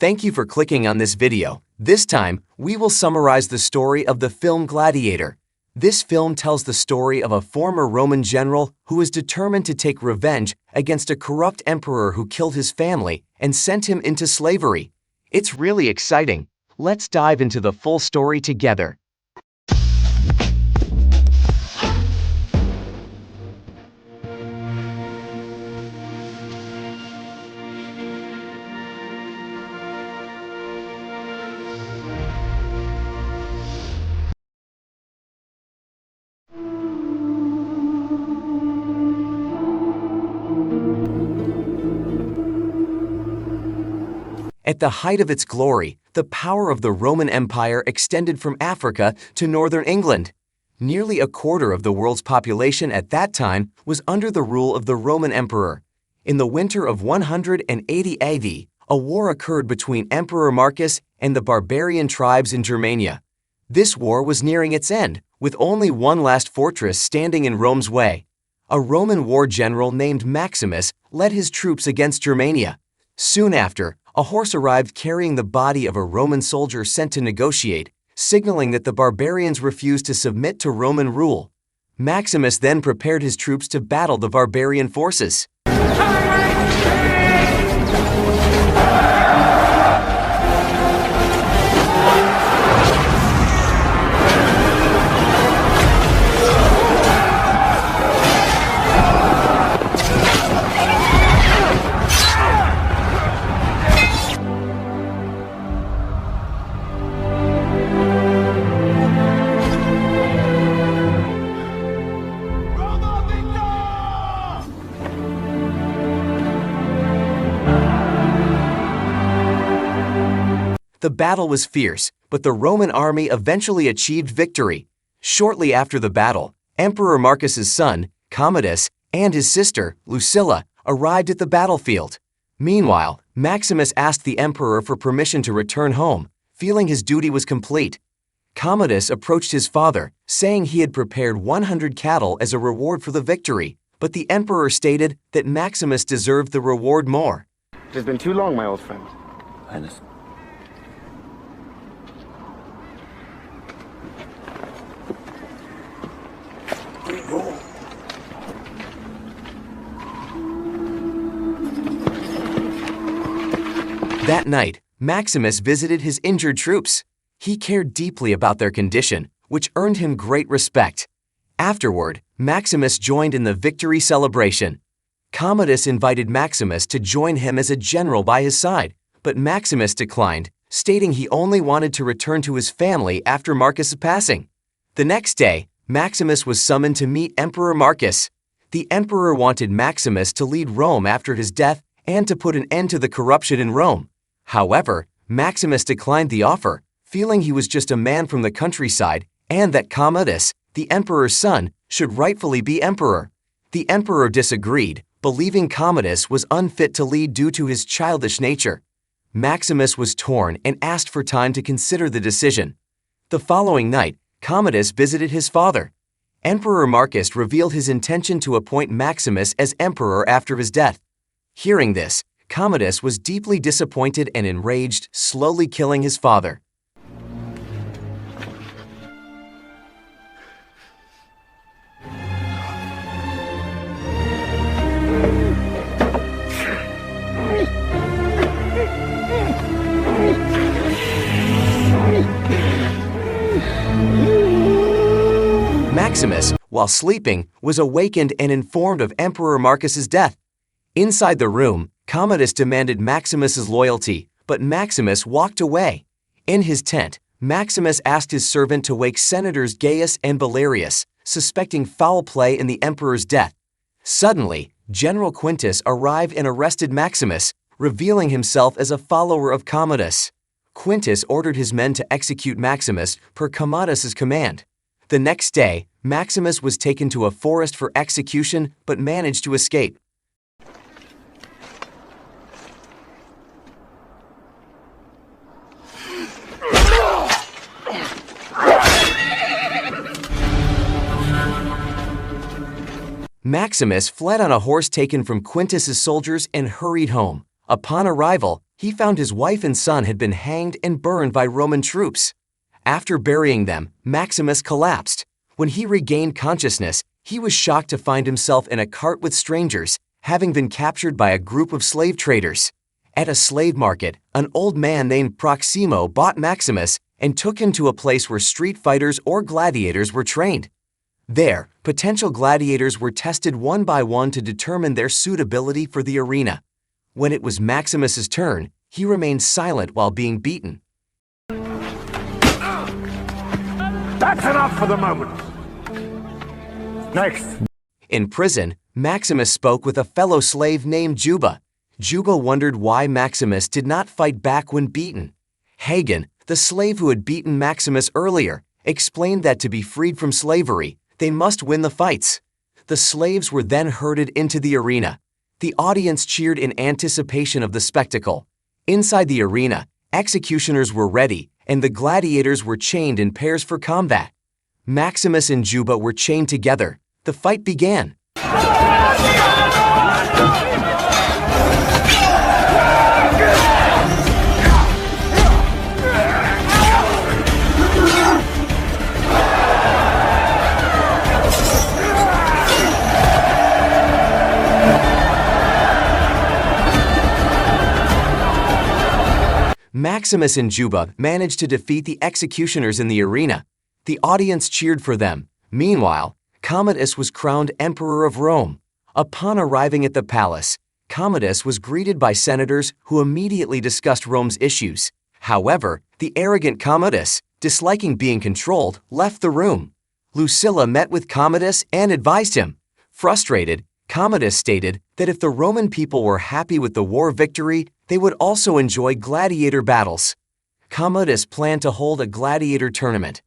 Thank you for clicking on this video. This time, we will summarize the story of the film Gladiator. This film tells the story of a former Roman general who is determined to take revenge against a corrupt emperor who killed his family and sent him into slavery. It's really exciting. Let's dive into the full story together. At the height of its glory, the power of the Roman Empire extended from Africa to northern England. Nearly a quarter of the world's population at that time was under the rule of the Roman Emperor. In the winter of 180 AD, a war occurred between Emperor Marcus and the barbarian tribes in Germania. This war was nearing its end, with only one last fortress standing in Rome's way. A Roman war general named Maximus led his troops against Germania. Soon after, a horse arrived carrying the body of a Roman soldier sent to negotiate, signaling that the barbarians refused to submit to Roman rule. Maximus then prepared his troops to battle the barbarian forces. The battle was fierce, but the Roman army eventually achieved victory. Shortly after the battle, Emperor Marcus's son, Commodus, and his sister, Lucilla, arrived at the battlefield. Meanwhile, Maximus asked the emperor for permission to return home, feeling his duty was complete. Commodus approached his father, saying he had prepared 100 cattle as a reward for the victory, but the emperor stated that Maximus deserved the reward more. It has been too long, my old friend. Highness. That night, Maximus visited his injured troops. He cared deeply about their condition, which earned him great respect. Afterward, Maximus joined in the victory celebration. Commodus invited Maximus to join him as a general by his side, but Maximus declined, stating he only wanted to return to his family after Marcus' passing. The next day, Maximus was summoned to meet Emperor Marcus. The emperor wanted Maximus to lead Rome after his death and to put an end to the corruption in Rome. However, Maximus declined the offer, feeling he was just a man from the countryside and that Commodus, the emperor's son, should rightfully be emperor. The emperor disagreed, believing Commodus was unfit to lead due to his childish nature. Maximus was torn and asked for time to consider the decision. The following night, Commodus visited his father. Emperor Marcus revealed his intention to appoint Maximus as emperor after his death. Hearing this, Commodus was deeply disappointed and enraged, slowly killing his father. Maximus, while sleeping, was awakened and informed of Emperor Marcus's death. Inside the room, Commodus demanded Maximus's loyalty, but Maximus walked away. In his tent, Maximus asked his servant to wake Senators Gaius and Valerius, suspecting foul play in the emperor's death. Suddenly, General Quintus arrived and arrested Maximus, revealing himself as a follower of Commodus. Quintus ordered his men to execute Maximus per Commodus's command. The next day, Maximus was taken to a forest for execution but managed to escape. Maximus fled on a horse taken from Quintus's soldiers and hurried home. Upon arrival, he found his wife and son had been hanged and burned by Roman troops. After burying them, Maximus collapsed. When he regained consciousness, he was shocked to find himself in a cart with strangers, having been captured by a group of slave traders. At a slave market, an old man named Proximo bought Maximus and took him to a place where street fighters or gladiators were trained. There, potential gladiators were tested one by one to determine their suitability for the arena. When it was Maximus's turn, he remained silent while being beaten. That's enough for the moment. Next. In prison, Maximus spoke with a fellow slave named Juba. Juba wondered why Maximus did not fight back when beaten. Hagen, the slave who had beaten Maximus earlier, explained that to be freed from slavery, they must win the fights. The slaves were then herded into the arena. The audience cheered in anticipation of the spectacle. Inside the arena, executioners were ready, and the gladiators were chained in pairs for combat. Maximus and Juba were chained together. The fight began. Maximus and Juba managed to defeat the executioners in the arena. The audience cheered for them. Meanwhile, Commodus was crowned Emperor of Rome. Upon arriving at the palace, Commodus was greeted by senators who immediately discussed Rome's issues. However, the arrogant Commodus, disliking being controlled, left the room. Lucilla met with Commodus and advised him. Frustrated, Commodus stated that if the Roman people were happy with the war victory, they would also enjoy gladiator battles. Commodus planned to hold a gladiator tournament.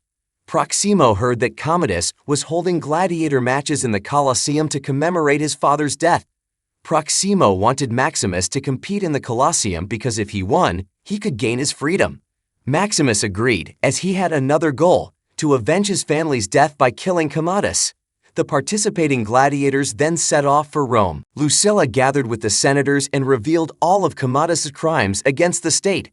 Proximo heard that Commodus was holding gladiator matches in the Colosseum to commemorate his father's death. Proximo wanted Maximus to compete in the Colosseum because if he won, he could gain his freedom. Maximus agreed, as he had another goal, to avenge his family's death by killing Commodus. The participating gladiators then set off for Rome. Lucilla gathered with the senators and revealed all of Commodus' crimes against the state.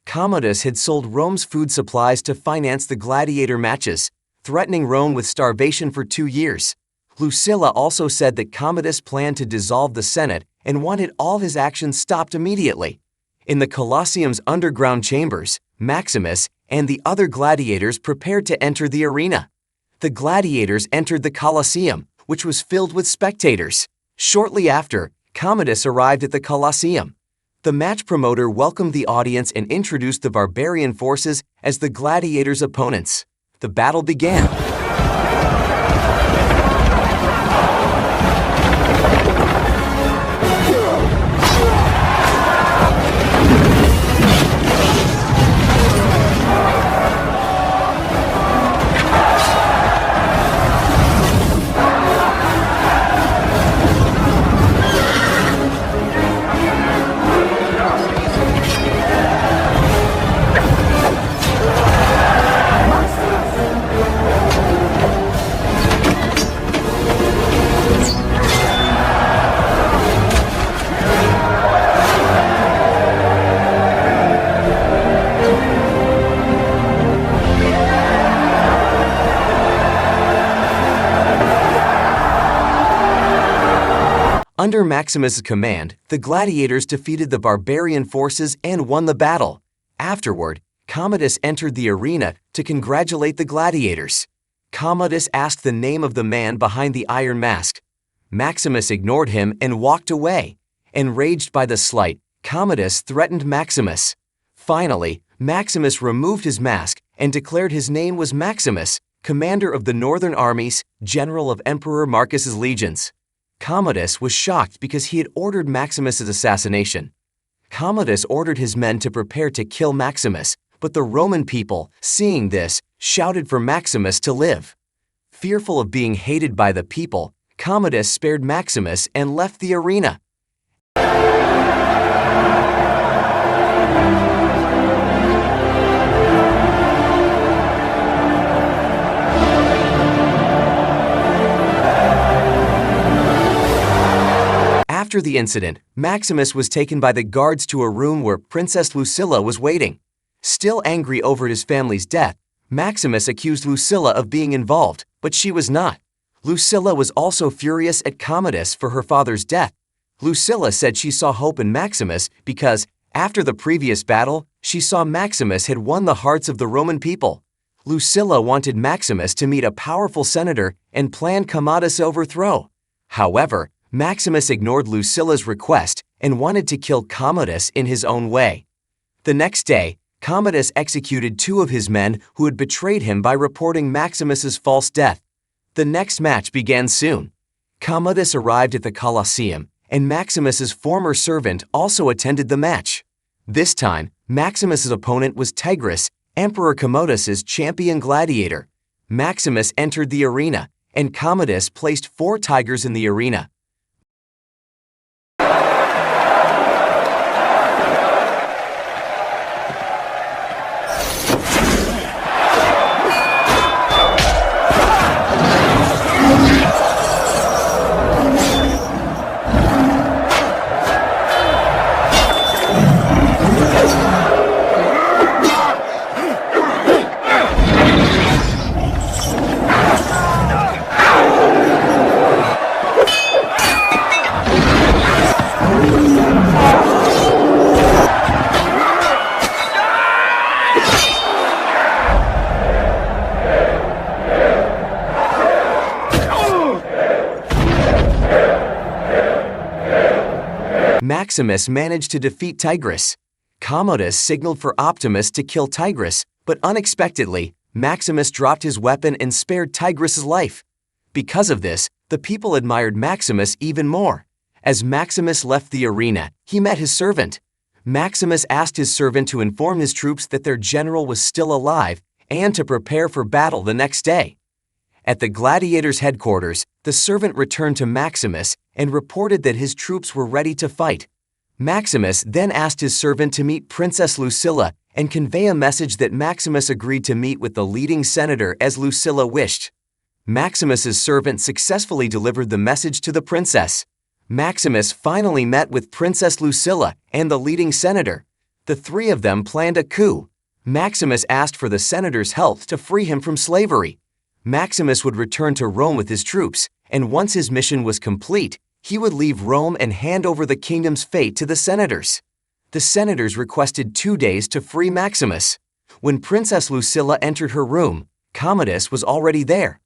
Commodus had sold Rome's food supplies to finance the gladiator matches, threatening Rome with starvation for 2 years. Lucilla also said that Commodus planned to dissolve the Senate and wanted all his actions stopped immediately. In the Colosseum's underground chambers, Maximus and the other gladiators prepared to enter the arena. The gladiators entered the Colosseum, which was filled with spectators. Shortly after, Commodus arrived at the Colosseum. The match promoter welcomed the audience and introduced the barbarian forces as the gladiators' opponents. The battle began. Under Maximus' command, the gladiators defeated the barbarian forces and won the battle. Afterward, Commodus entered the arena to congratulate the gladiators. Commodus asked the name of the man behind the iron mask. Maximus ignored him and walked away. Enraged by the slight, Commodus threatened Maximus. Finally, Maximus removed his mask and declared his name was Maximus, commander of the northern armies, general of Emperor Marcus's legions. Commodus was shocked because he had ordered Maximus's assassination. Commodus ordered his men to prepare to kill Maximus, but the Roman people, seeing this, shouted for Maximus to live. Fearful of being hated by the people, Commodus spared Maximus and left the arena. After the incident, Maximus was taken by the guards to a room where Princess Lucilla was waiting. Still angry over his family's death, Maximus accused Lucilla of being involved, but she was not. Lucilla was also furious at Commodus for her father's death. Lucilla said she saw hope in Maximus because, after the previous battle, she saw Maximus had won the hearts of the Roman people. Lucilla wanted Maximus to meet a powerful senator and planned Commodus' overthrow. However, Maximus ignored Lucilla's request and wanted to kill Commodus in his own way. The next day, Commodus executed 2 of his men who had betrayed him by reporting Maximus's false death. The next match began soon. Commodus arrived at the Colosseum, and Maximus's former servant also attended the match. This time, Maximus's opponent was Tigris, Emperor Commodus's champion gladiator. Maximus entered the arena, and Commodus placed 4 tigers in the arena. Maximus managed to defeat Tigris. Commodus signaled for Optimus to kill Tigris, but unexpectedly, Maximus dropped his weapon and spared Tigris' life. Because of this, the people admired Maximus even more. As Maximus left the arena, he met his servant. Maximus asked his servant to inform his troops that their general was still alive and to prepare for battle the next day. At the gladiators' headquarters, the servant returned to Maximus and reported that his troops were ready to fight. Maximus then asked his servant to meet Princess Lucilla and convey a message that Maximus agreed to meet with the leading senator as Lucilla wished. Maximus's servant successfully delivered the message to the princess. Maximus finally met with Princess Lucilla and the leading senator. The three of them planned a coup. Maximus asked for the senator's help to free him from slavery. Maximus would return to Rome with his troops, and once his mission was complete, he would leave Rome and hand over the kingdom's fate to the senators. The senators requested 2 days to free Maximus. When Princess Lucilla entered her room, Commodus was already there.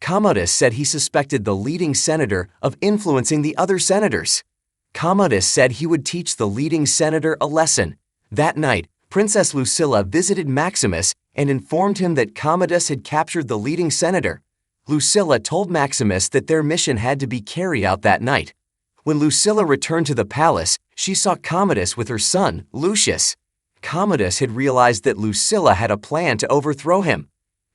Commodus said he suspected the leading senator of influencing the other senators. Commodus said he would teach the leading senator a lesson. That night, Princess Lucilla visited Maximus and informed him that Commodus had captured the leading senator. Lucilla told Maximus that their mission had to be carried out that night. When Lucilla returned to the palace, she saw Commodus with her son, Lucius. Commodus had realized that Lucilla had a plan to overthrow him.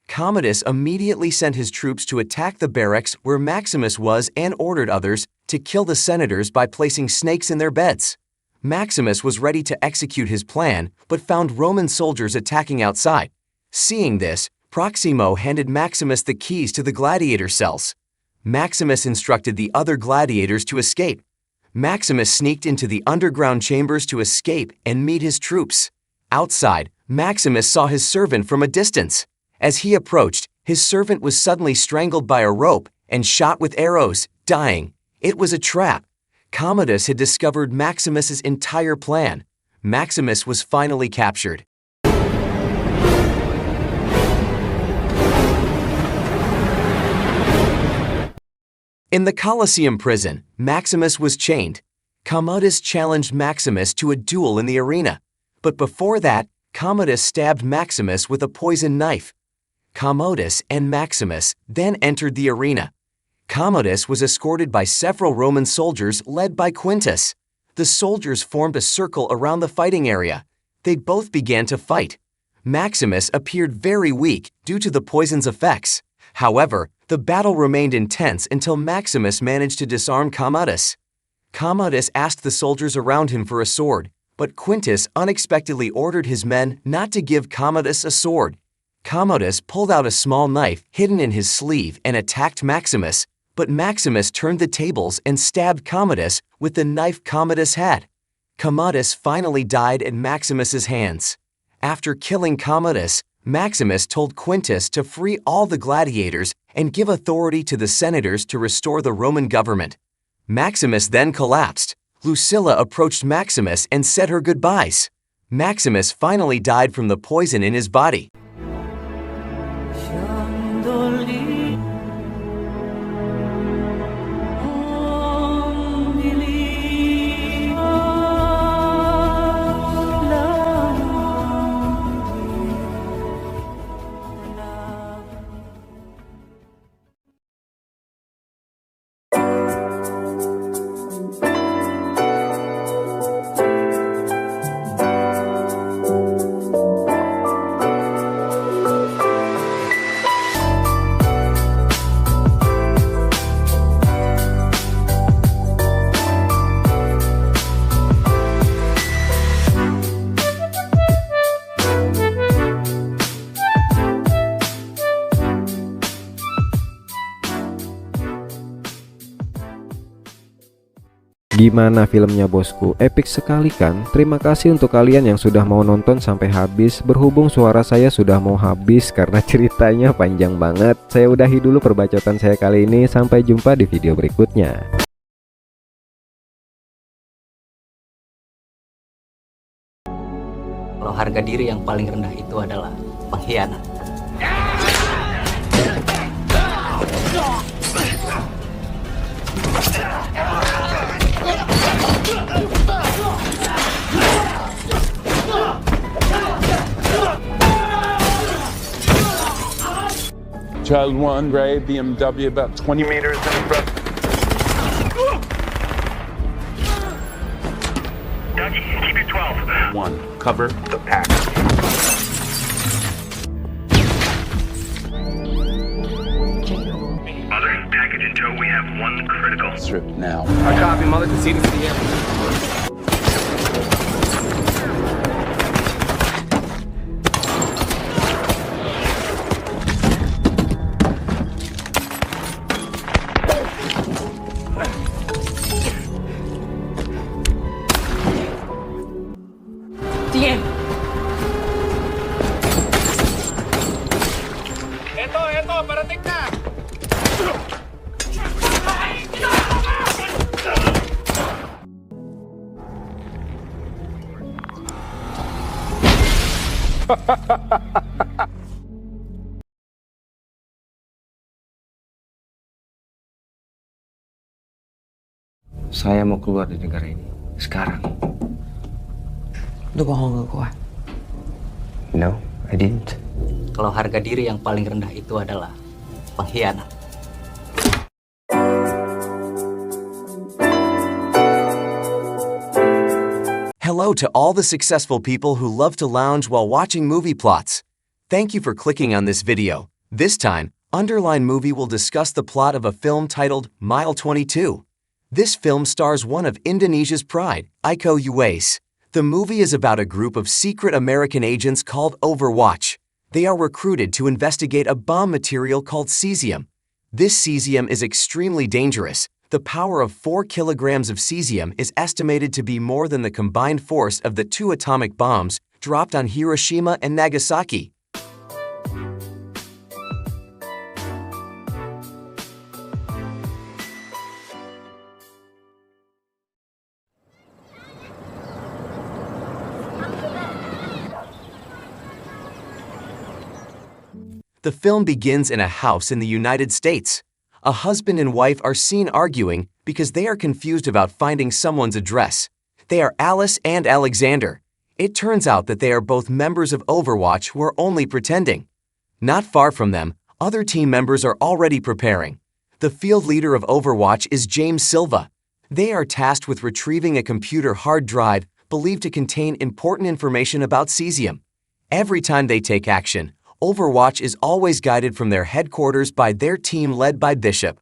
Commodus immediately sent his troops to attack the barracks where Maximus was and ordered others to kill the senators by placing snakes in their beds. Maximus was ready to execute his plan, but found Roman soldiers attacking outside. Seeing this, Proximo handed Maximus the keys to the gladiator cells. Maximus instructed the other gladiators to escape. Maximus sneaked into the underground chambers to escape and meet his troops. Outside, Maximus saw his servant from a distance. As he approached, his servant was suddenly strangled by a rope and shot with arrows, dying. It was a trap. Commodus had discovered Maximus's entire plan. Maximus was finally captured. In the Colosseum prison, Maximus was chained. Commodus challenged Maximus to a duel in the arena. But before that, Commodus stabbed Maximus with a poisoned knife. Commodus and Maximus then entered the arena. Commodus was escorted by several Roman soldiers led by Quintus. The soldiers formed a circle around the fighting area. They both began to fight. Maximus appeared very weak due to the poison's effects. However, the battle remained intense until Maximus managed to disarm Commodus. Commodus asked the soldiers around him for a sword, but Quintus unexpectedly ordered his men not to give Commodus a sword. Commodus pulled out a small knife hidden in his sleeve and attacked Maximus, but Maximus turned the tables and stabbed Commodus with the knife Commodus had. Commodus finally died at Maximus's hands. After killing Commodus, Maximus told Quintus to free all the gladiators and give authority to the senators to restore the Roman government. Maximus then collapsed. Lucilla approached Maximus and said her goodbyes. Maximus finally died from the poison in his body. Gimana filmnya bosku? Epic sekali kan? Terima kasih untuk kalian yang sudah mau nonton sampai habis. Berhubung suara saya sudah mau habis karena ceritanya panjang banget, saya udahi dulu perbacotan saya kali ini. Sampai jumpa di video berikutnya. Kalau harga diri yang paling rendah itu adalah pengkhianat. Child 1, gray BMW, about 20 meters in front. Dougie, keep it 12. 1, cover the pack. Mother, package in tow. We have one critical. Strip now. I copy, Mother. Proceeding to the airport. Eto, parating na! Saya mau keluar dari negara ini. Sekarang. Lu bohong ke gua? No, I didn't. Kalau harga diri yang paling rendah itu adalah pengkhianat. Hello to all the successful people who love to lounge while watching movie plots. Thank you for clicking on this video. This time, Underline Movie will discuss the plot of a film titled Mile 22. This film stars one of Indonesia's pride, Iko Uwais. The movie is about a group of secret American agents called Overwatch. They are recruited to investigate a bomb material called cesium. This cesium is extremely dangerous. The power of 4 kilograms of cesium is estimated to be more than the combined force of the 2 atomic bombs dropped on Hiroshima and Nagasaki. The film begins in a house in the United States. A husband and wife are seen arguing because they are confused about finding someone's address. They are Alice and Alexander. It turns out that they are both members of Overwatch who are only pretending. Not far from them, other team members are already preparing. The field leader of Overwatch is James Silva. They are tasked with retrieving a computer hard drive believed to contain important information about cesium. Every time they take action, Overwatch is always guided from their headquarters by their team led by Bishop.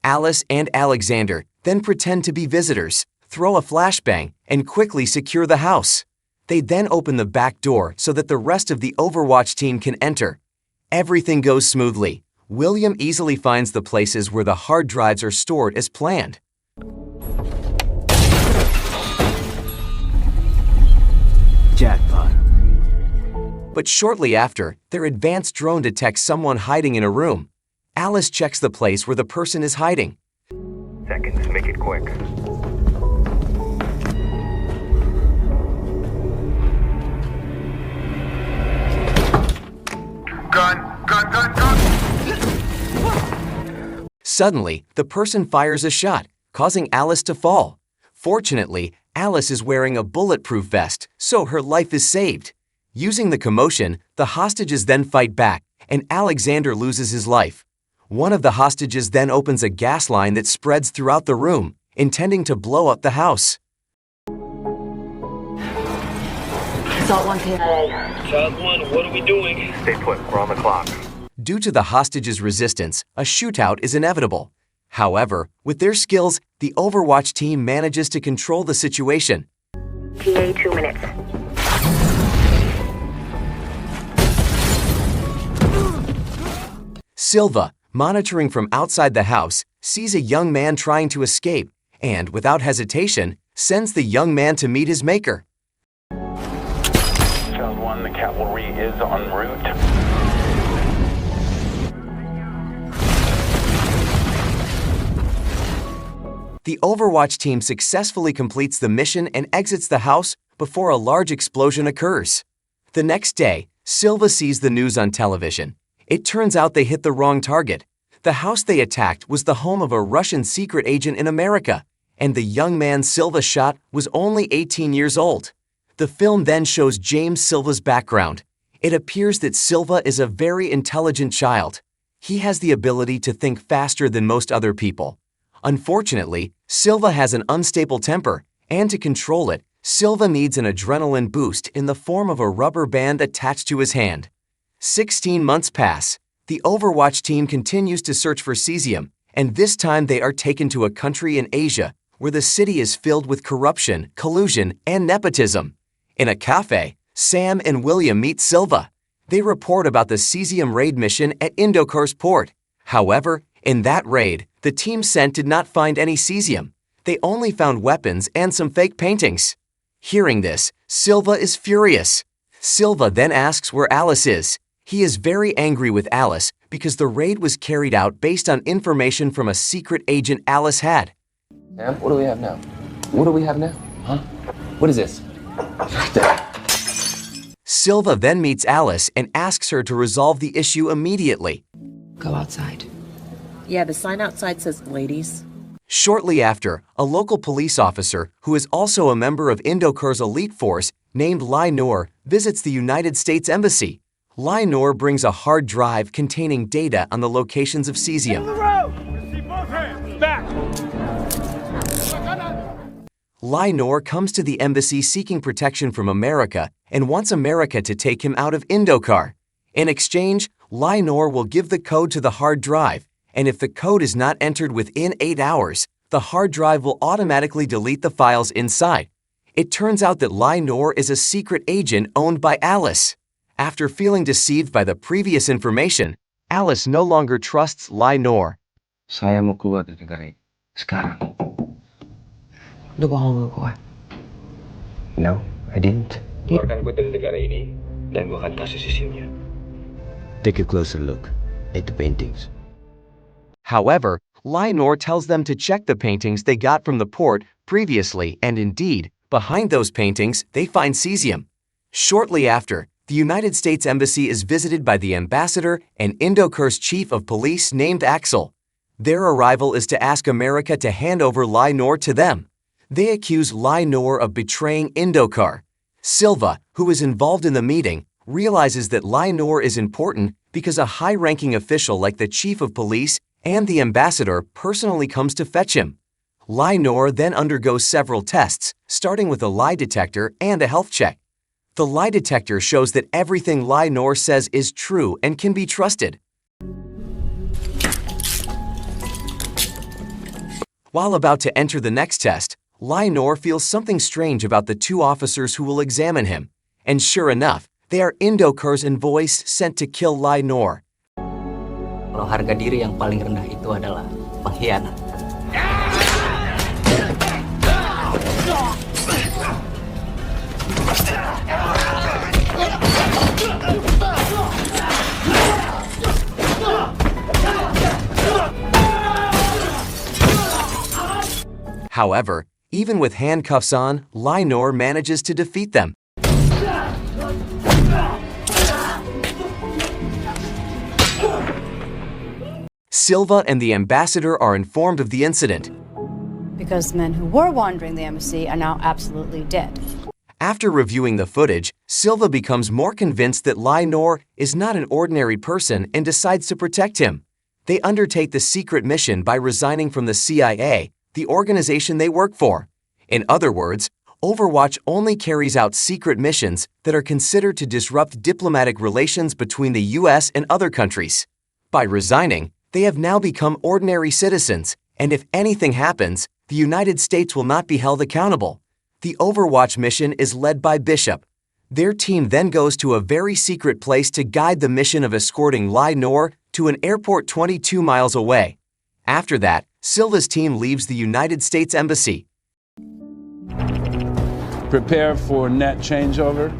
Alice and Alexander then pretend to be visitors, throw a flashbang, and quickly secure the house. They then open the back door so that the rest of the Overwatch team can enter. Everything goes smoothly. William easily finds the places where the hard drives are stored as planned. Jackpot. But shortly after, their advanced drone detects someone hiding in a room. Alice checks the place where the person is hiding. Seconds, make it quick. Gun! Suddenly, the person fires a shot, causing Alice to fall. Fortunately, Alice is wearing a bulletproof vest, so her life is saved. Using the commotion, the hostages then fight back, and Alexander loses his life. One of the hostages then opens a gas line that spreads throughout the room, intending to blow up the house. Assault 1 Child 1, what are we doing? Stay put, we're on the clock. Due to the hostages' resistance, a shootout is inevitable. However, with their skills, the Overwatch team manages to control the situation. PA 2 minutes. Silva, monitoring from outside the house, sees a young man trying to escape and, without hesitation, sends the young man to meet his maker. Child 1, the cavalry is en route. The Overwatch team successfully completes the mission and exits the house before a large explosion occurs. The next day, Silva sees the news on television. It turns out they hit the wrong target. The house they attacked was the home of a Russian secret agent in America, and the young man Silva shot was only 18 years old. The film then shows James Silva's background. It appears that Silva is a very intelligent child. He has the ability to think faster than most other people. Unfortunately, Silva has an unstable temper, and to control it, Silva needs an adrenaline boost in the form of a rubber band attached to his hand. 16 months pass. The Overwatch team continues to search for cesium, and this time they are taken to a country in Asia where the city is filled with corruption, collusion, and nepotism. In a cafe, Sam and William meet Silva. They report about the cesium raid mission at Indocore's port. However, in that raid, the team sent did not find any cesium. They only found weapons and some fake paintings. Hearing this, Silva is furious. Silva then asks where Alice is. He is very angry with Alice because the raid was carried out based on information from a secret agent Alice had. Sam, what do we have now? What do we have now? Huh? What is this? Right there. Silva then meets Alice and asks her to resolve the issue immediately. Go outside. Yeah, the sign outside says ladies. Shortly after, a local police officer, who is also a member of Indocore's elite force, named Lai Noor, visits the United States Embassy. Lai Noor brings a hard drive containing data on the locations of cesium. Lai Noor comes to the embassy seeking protection from America and wants America to take him out of Indocar. In exchange, Lai Noor will give the code to the hard drive, and if the code is not entered within 8 hours, the hard drive will automatically delete the files inside. It turns out that Lai Noor is a secret agent owned by Alice. After feeling deceived by the previous information, Alice no longer trusts Lai Noor. Saya mau keluar dari negara ini. Sekarang. Udah bohong gue. No, I didn't. Keluarkan gue dari negara ini, dan gue akan kasih sisilnya. Take a closer look at the paintings. However, Lai Noor tells them to check the paintings they got from the port previously, and indeed, behind those paintings, they find cesium. Shortly after, the United States Embassy is visited by the ambassador and Indocore's chief of police named Axel. Their arrival is to ask America to hand over Lai Noor to them. They accuse Lai Noor of betraying Indocore. Silva, who is involved in the meeting, realizes that Lai Noor is important because a high-ranking official like the chief of police and the ambassador personally comes to fetch him. Lai Noor then undergoes several tests, starting with a lie detector and a health check. The lie detector shows that everything Lai Noor says is true and can be trusted. While about to enter the next test, Lai Noor feels something strange about the two officers who will examine him. And sure enough, they are Indocore's envoys sent to kill Lai Noor. Kalau harga diri yang paling rendah itu adalah pengkhianat. However, even with handcuffs on, Lai Noor manages to defeat them. Silva and the ambassador are informed of the incident. Because the men who were wandering the embassy are now absolutely dead. After reviewing the footage, Silva becomes more convinced that Lai Noor is not an ordinary person and decides to protect him. They undertake the secret mission by resigning from the CIA, the organization they work for. In other words, Overwatch only carries out secret missions that are considered to disrupt diplomatic relations between the US and other countries. By resigning, they have now become ordinary citizens, and if anything happens, the United States will not be held accountable. The Overwatch mission is led by Bishop. Their team then goes to a very secret place to guide the mission of escorting Lai Noor to an airport 22 miles away. After that, Silva's team leaves the United States Embassy. Prepare for net changeover.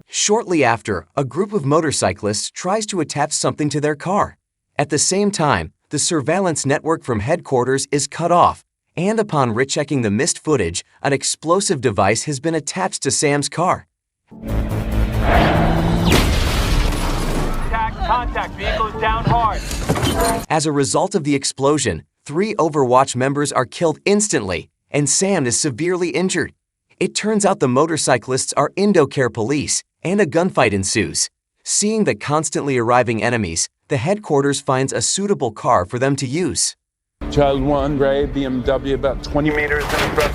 Shortly after, a group of motorcyclists tries to attach something to their car. At the same time, the surveillance network from headquarters is cut off, and upon rechecking the missed footage, an explosive device has been attached to Sam's car. Contact, vehicles down hard. As a result of the explosion, 3 Overwatch members are killed instantly, and Sam is severely injured. It turns out the motorcyclists are Indocare police, and a gunfight ensues. Seeing the constantly arriving enemies, the headquarters finds a suitable car for them to use. Child 1, gray BMW, about 20 meters in front.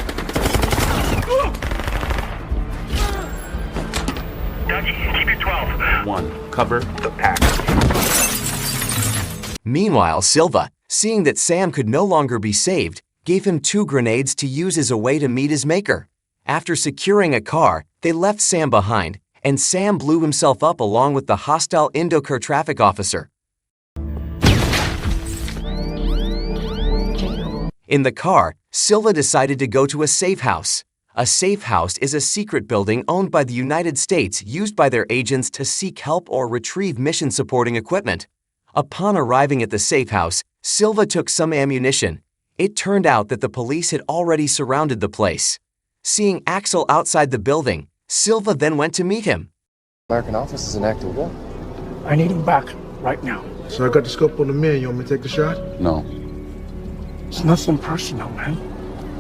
Dougie, keep it 12. 1, cover the pack. Meanwhile, Silva, seeing that Sam could no longer be saved, gave him 2 grenades to use as a way to meet his maker. After securing a car, they left Sam behind, and Sam blew himself up along with the hostile Indoker traffic officer. In the car, Silva decided to go to a safe house. A safe house is a secret building owned by the United States used by their agents to seek help or retrieve mission-supporting equipment. Upon arriving at the safe house, Silva took some ammunition. It turned out that the police had already surrounded the place. Seeing Axel outside the building, Silva then went to meet him. American office is an active war. I need him back right now. So I got the scope on the man. You want me to take the shot? No. It's nothing personal, man.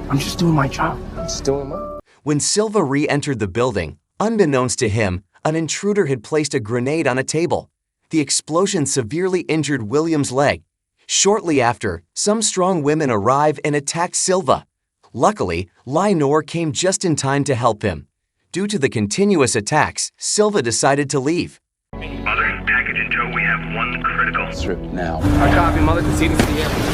I'm just doing my job. I'm just doing mine. When Silva re-entered the building, unbeknownst to him, an intruder had placed a grenade on a table. The explosion severely injured William's leg. Shortly after, some strong women arrived and attacked Silva. Luckily, Lenore came just in time to help him. Due to the continuous attacks, Silva decided to leave. Mother, package in tow. We have 1 critical. Strip now. I copy, Mother. Proceeding to the airport.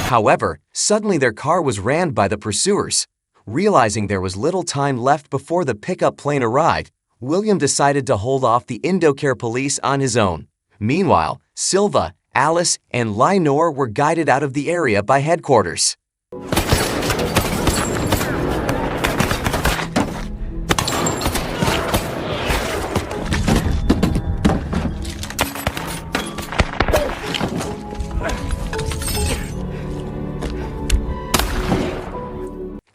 However, suddenly their car was rammed by the pursuers. Realizing there was little time left before the pickup plane arrived, William decided to hold off the Indocare police on his own. Meanwhile, Silva, Alice, and Lenore were guided out of the area by headquarters.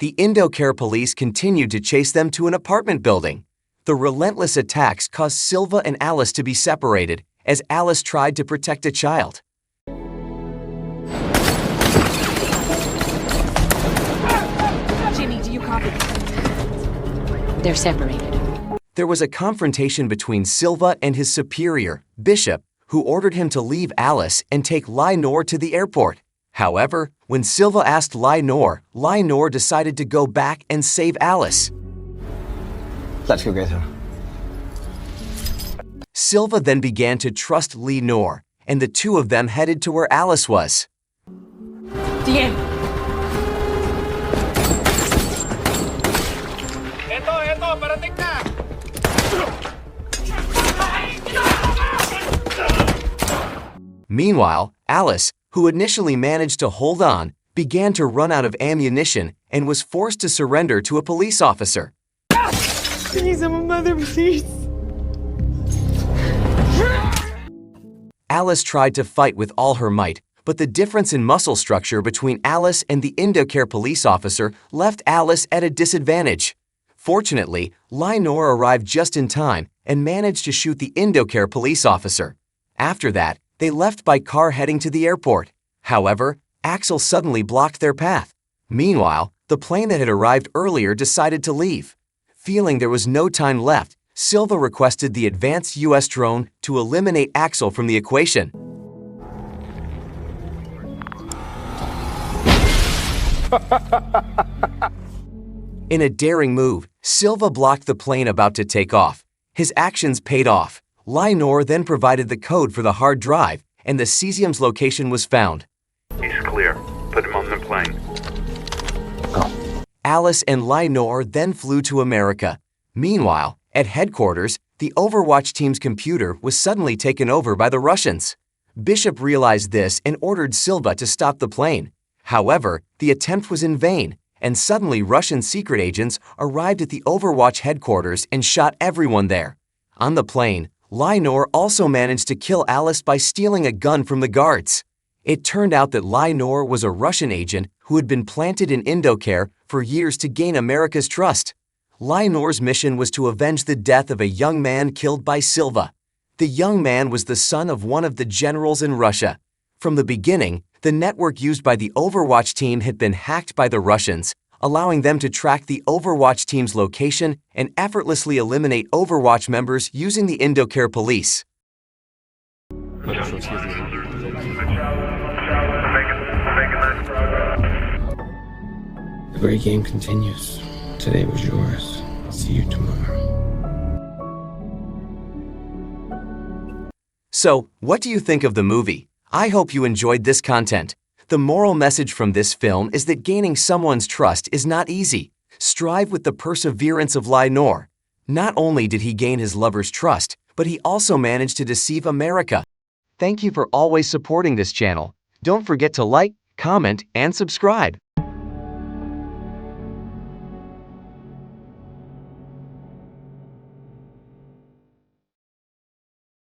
The Indocare police continued to chase them to an apartment building. The relentless attacks caused Silva and Alice to be separated as Alice tried to protect a child. Jimmy, do you copy? They're separated. There was a confrontation between Silva and his superior, Bishop, who ordered him to leave Alice and take Lenore to the airport. However, when Silva asked Lenore decided to go back and save Alice. Let's go get her. Silva then began to trust Lenore, and the 2 of them headed to where Alice was. DM. Eto, parating na! Meanwhile, Alice, who initially managed to hold on, began to run out of ammunition and was forced to surrender to a police officer. Please, I'm a mother, please. Alice tried to fight with all her might, but the difference in muscle structure between Alice and the Indocare police officer left Alice at a disadvantage. Fortunately, Lenore arrived just in time and managed to shoot the Indocare police officer. After that, they left by car heading to the airport. However, Axel suddenly blocked their path. Meanwhile, the plane that had arrived earlier decided to leave. Feeling there was no time left, Silva requested the advanced U.S. drone to eliminate Axel from the equation. In a daring move, Silva blocked the plane about to take off. His actions paid off. Lenore then provided the code for the hard drive, and the cesium's location was found. He's clear. Put him on the plane. Alice and Lenore then flew to America. Meanwhile, at headquarters, the Overwatch team's computer was suddenly taken over by the Russians. Bishop realized this and ordered Silva to stop the plane. However, the attempt was in vain, and suddenly Russian secret agents arrived at the Overwatch headquarters and shot everyone there. On the plane, Lenore also managed to kill Alice by stealing a gun from the guards. It turned out that Lenore was a Russian agent who had been planted in Indocare for years to gain America's trust. Lenore's mission was to avenge the death of a young man killed by Silva. The young man was the son of one of the generals in Russia. From the beginning, the network used by the Overwatch team had been hacked by the Russians, allowing them to track the Overwatch team's location and effortlessly eliminate Overwatch members using the Indocare police. The great game continues. Today was yours. See you tomorrow. So, what do you think of the movie? I hope you enjoyed this content. The moral message from this film is that gaining someone's trust is not easy. Strive with the perseverance of Lenore. Not only did he gain his lover's trust, but he also managed to deceive America. Thank you for always supporting this channel. Don't forget to like, comment, and subscribe.